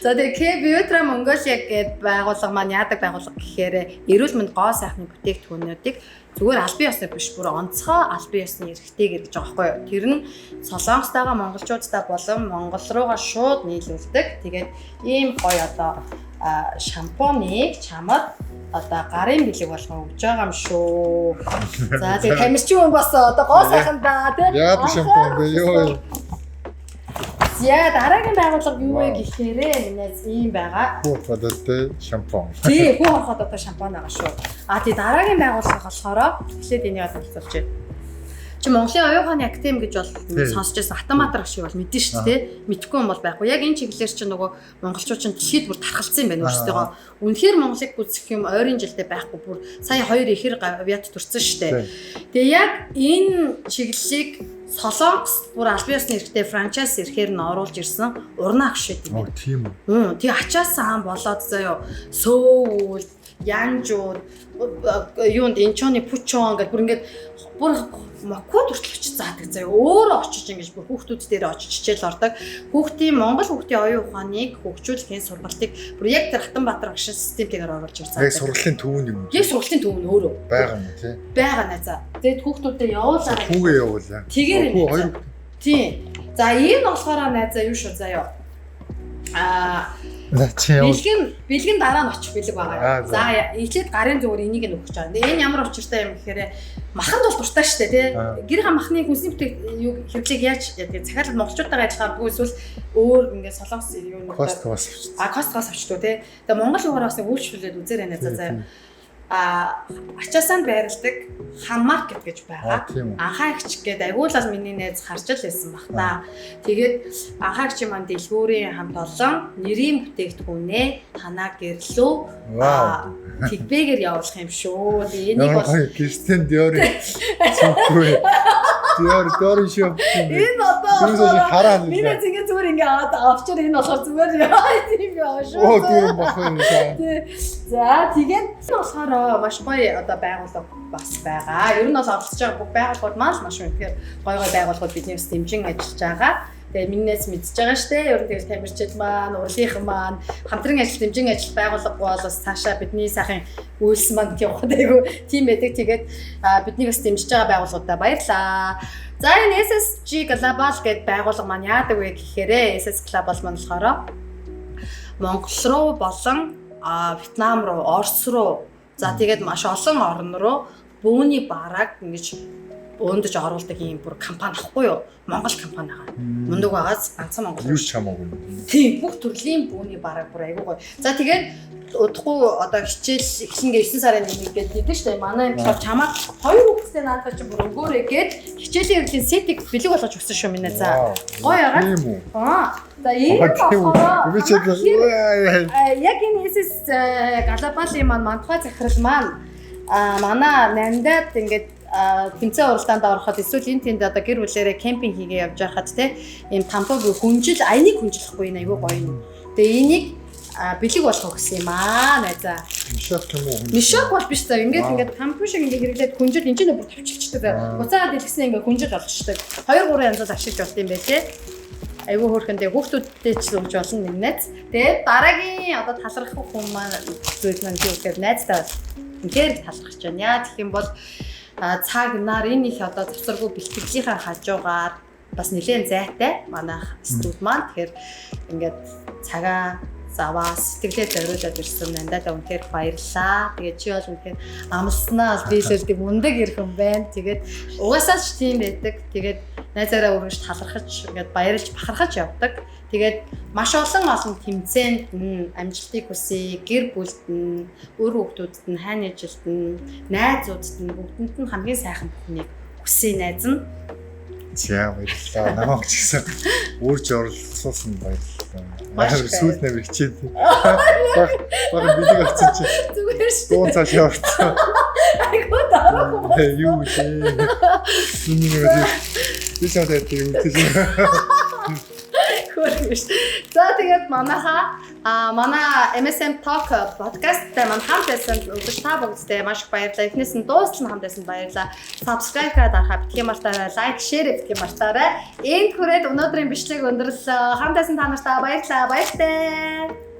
За тэгээ K-Butra Mongolia гэдэг байгууллага маань яадаг байгууллага гэхээр эрүүл мэнд гоо сайхны бүтээгдэхүүнүүдийг зүгээр албан ёсны биш бүр онцгой албан ёсны эрхтэйгэр гэж байгаа байхгүй юу. Тэр нь Солонгост байгаа монголчуудтай болон Монгол руугаа шууд нийлүүлдэг. Тэгээд ийм гоё одоо шампуныг чамд одоо гарын бэлэг болгон өгж байгаа юм шүү. За тэгээд тамирчин хүн бас одоо гоо сайхандаа тий. Яадаг шампун бэ ёо. За дараагийн байгууллага юу вэ гэхээр минийс ийм байгаа. Хүү хоттой шампун. Тий, хүү хоттой шампун байгаа шүү. Тий дараагийн байгууллага болохоор эхлээд энийг танилцуулж байна. Чи Монголын оюуханы академи гэж бол сонсч байсан Атамбаатар шиг бол мэдэн шүү дээ. Мэдхгүй юм бол байхгүй. Яг энэ чиглэлээр чи нөгөө монголчууд чинь дэлхийд бүр тархалцсан юм байна өөрсдөө. Үнэхээр Монголыг үзэх юм ойрын жилдээ байхгүй бүр сая 2 ихэр авиат төрсөн шүү дээ. Тэгээ яг энэ чиглэлийг Солонгост бүр албан ёсны эрхтэй франчайз ирэхээр нь оруулж ирсэн урна ах шиг юм. Тийм үү. Тэгээ ачаасан болоод заяо сөөвөл янжууд юунд энчоны пучон гэдэг бүр ингээд бүр макууд хүртэл заадаг заяа өөрөө очиж ингэж бүр хүүхдүүд дээр очиж хичээл ордог. Хүүхдийн Монгол хүүхдийн оюун ухааныг хөгжүүлэхийн сургалтыг бүр яг тэр Хатанбаатар агшин системтэйгээр оруулж ирсэн. Яг сургалтын төв юм. Яг сургалтын төв нь өөрөө байгаа юм тий. Байгаа наа за. Тэгээд хүүхдүүдэд явуулаа. Хүүгээ явуулаа. Тэгэхээр тийм. За энэ болохоор найзаа юу шүү заяа. чи яа. Бэлгэн дараа нь очих бэлэг байгаа. За эхлээд гарын зүгээр энийг нь өгч байгаа. Энэ ямар учиртай юм гэхээр маханд бол дуртай шүү дээ, тий. Гэрийн махны хүнсний бүтээг хэвлийг яаж захиалал монголчуудтайгаа ажиллахааргүй эсвэл өөр ингээд солонгос юу нэг костгоос авчдуу, тий. Тэгээ монгол угаар бас үйлчлүүлээд үзээрэй нэ за. Ачаасанд байрладаг хаммаркет гэж байгаа. Анхаагч гэдэг агуулал миний найз харж л байсан баг та. Тэгээд анхаагч маань дэлгүүрийн хамт олон нэрийн бүтээгдэхүүнээ танаа гэрлөө тэгбэгээр явуулах юм шүү. Энийг бас Кристиан Диорын зүггүй. Диор шоп. Энэ одоо хараа. Миний зингээ зүгээр ингээ авчир энэ болохоор зүгээр тийм яа шүү. Оо тийм бахын шаа. За тэгээд болохоор маш гоё одоо байгууллага бас байгаа. Ер нь бол оролцож байгаа бүх байгууллагууд маань маш үнэхээр гоё байгууллагууд бидний бас дэмжин ажиллаж байгаа. Тэгээ минийс мэдж байгаа шүү дээ. Ер нь тэгэл тамирчид маань, урлагийнхан маань хамтран дэмжин ажил байгууллага бол бас цаашаа бидний сайхан үйлс маань явах гэдэг тийм байдаг. Тэгээд бидний бас дэмжиж байгаа байгууллагуудаа баярлалаа. За энэ SSG Global гэдэг байгууллага маань яадаг вэ гэхээр SSG Global маань болохоор Монгол руу болон Вьетнам руу, Орос руу, за тэгээд маш олон орн руу бөөний бараг ингэж өөндөж оруулдаг юм бүр компани ахгүй юу? Монгол компани байгаа. Мундаг байгаас ганцхан Монгол. Юу ч хамаагүй. Тийм бүх төрлийн бөөний бараг бүр айгүй гоё. За тэгээд удахгүй одоо хичээл ихэнгээ 9 сарын 1-нд гэдэг шүү дээ. Манай энэ болохоор чамаа 2 хүүхэдтэй наадах чи бүр өгөөрэй гэд хичээлийн хэрэглийн сетик бэлэг болгож өгсөн шүү минь за. Гоё яагаад? За ийм болохоор яг энэ SS Global-ийн мантгай захирал маань манай нандад ингээд тэмцээн уралдаанд ороход эсвэл энэ тэнд одоо гэр бүлээрээ кемпинг хийгээ явж байхад те ийм тампог хүнжил аяныг хүнжлэхгүй энэ аюу гоё юм. Тэгээ энийг бэлэг болгох гэсэн юм найзаа. Мишок юм уу? Мишок бол биш заа. Ингээд тампу шиг ингээд хэрэглээд хүнжил энэ ч бүр тавьчихдаг. Буцаагаад дэлгэснээр ингээд хүнжил болгочтой. 2-3 янзаар ашиглаж болт юм байх те. Айгуу хөөрхөндөө хүүхдүүдтэй ч өгж болно нэг найз. Тэгээд дараагийн одоо талархах хүн маань зүйл маань гэхээр найзтай үнээр талархаж байна. Яа гэх юм бол цаг нар энэ их одоо завсаргүй бэлтгэлийн хажуугаар бас нэлээд зайтай манайх студ маань тэгэхээр ингээд цагаа заваа сэтгэлээ зориулаад ирсэн нандаа үнээр баярлаа. Тэгээд чи бол үнээр амлснаа биелэлдэг мундаг ирхэн байна. Тэгээд угаасаа ч тийм байдаг. Тэгээд найзаараа өргөж талархаж ингээд баярлж бахархаж явдаг. Тэгээд маш олон тэмцээнд амжилтыг хүсье. Гэр бүлд нь, өр хүүхдүүдэд нь, хайр нээжилт нь, найзуудад нь бүгдэнд нь хамгийн сайхан бүхнийг хүсье найз нь. За баярлалаа. Намайг ч гэсэн өөрч оролцуулсан баярлалаа. Маш сүүл нэр хичээд. Баг бидэг авсан чи. Зүгээр шүү. Дуун цааш явсан. Айгуу дараагүй. Юу вэ? Биш аваад юу тийм. Хөргөш. За тэгээд манай MSM Talk podcast-тай маань хамт байсан үзэж та бүгдтэй маш их баярлалаа. Эхнээс нь дуустал хамт байсан баярлалаа. Subscribe-аа дарахаа битгий мартаарай, like, share битгий мартаарай. Энд хүрээд өнөөдрийн бичлэг өндөрлөө. Хамт байсан та нартай баярлалаа. Баяртай.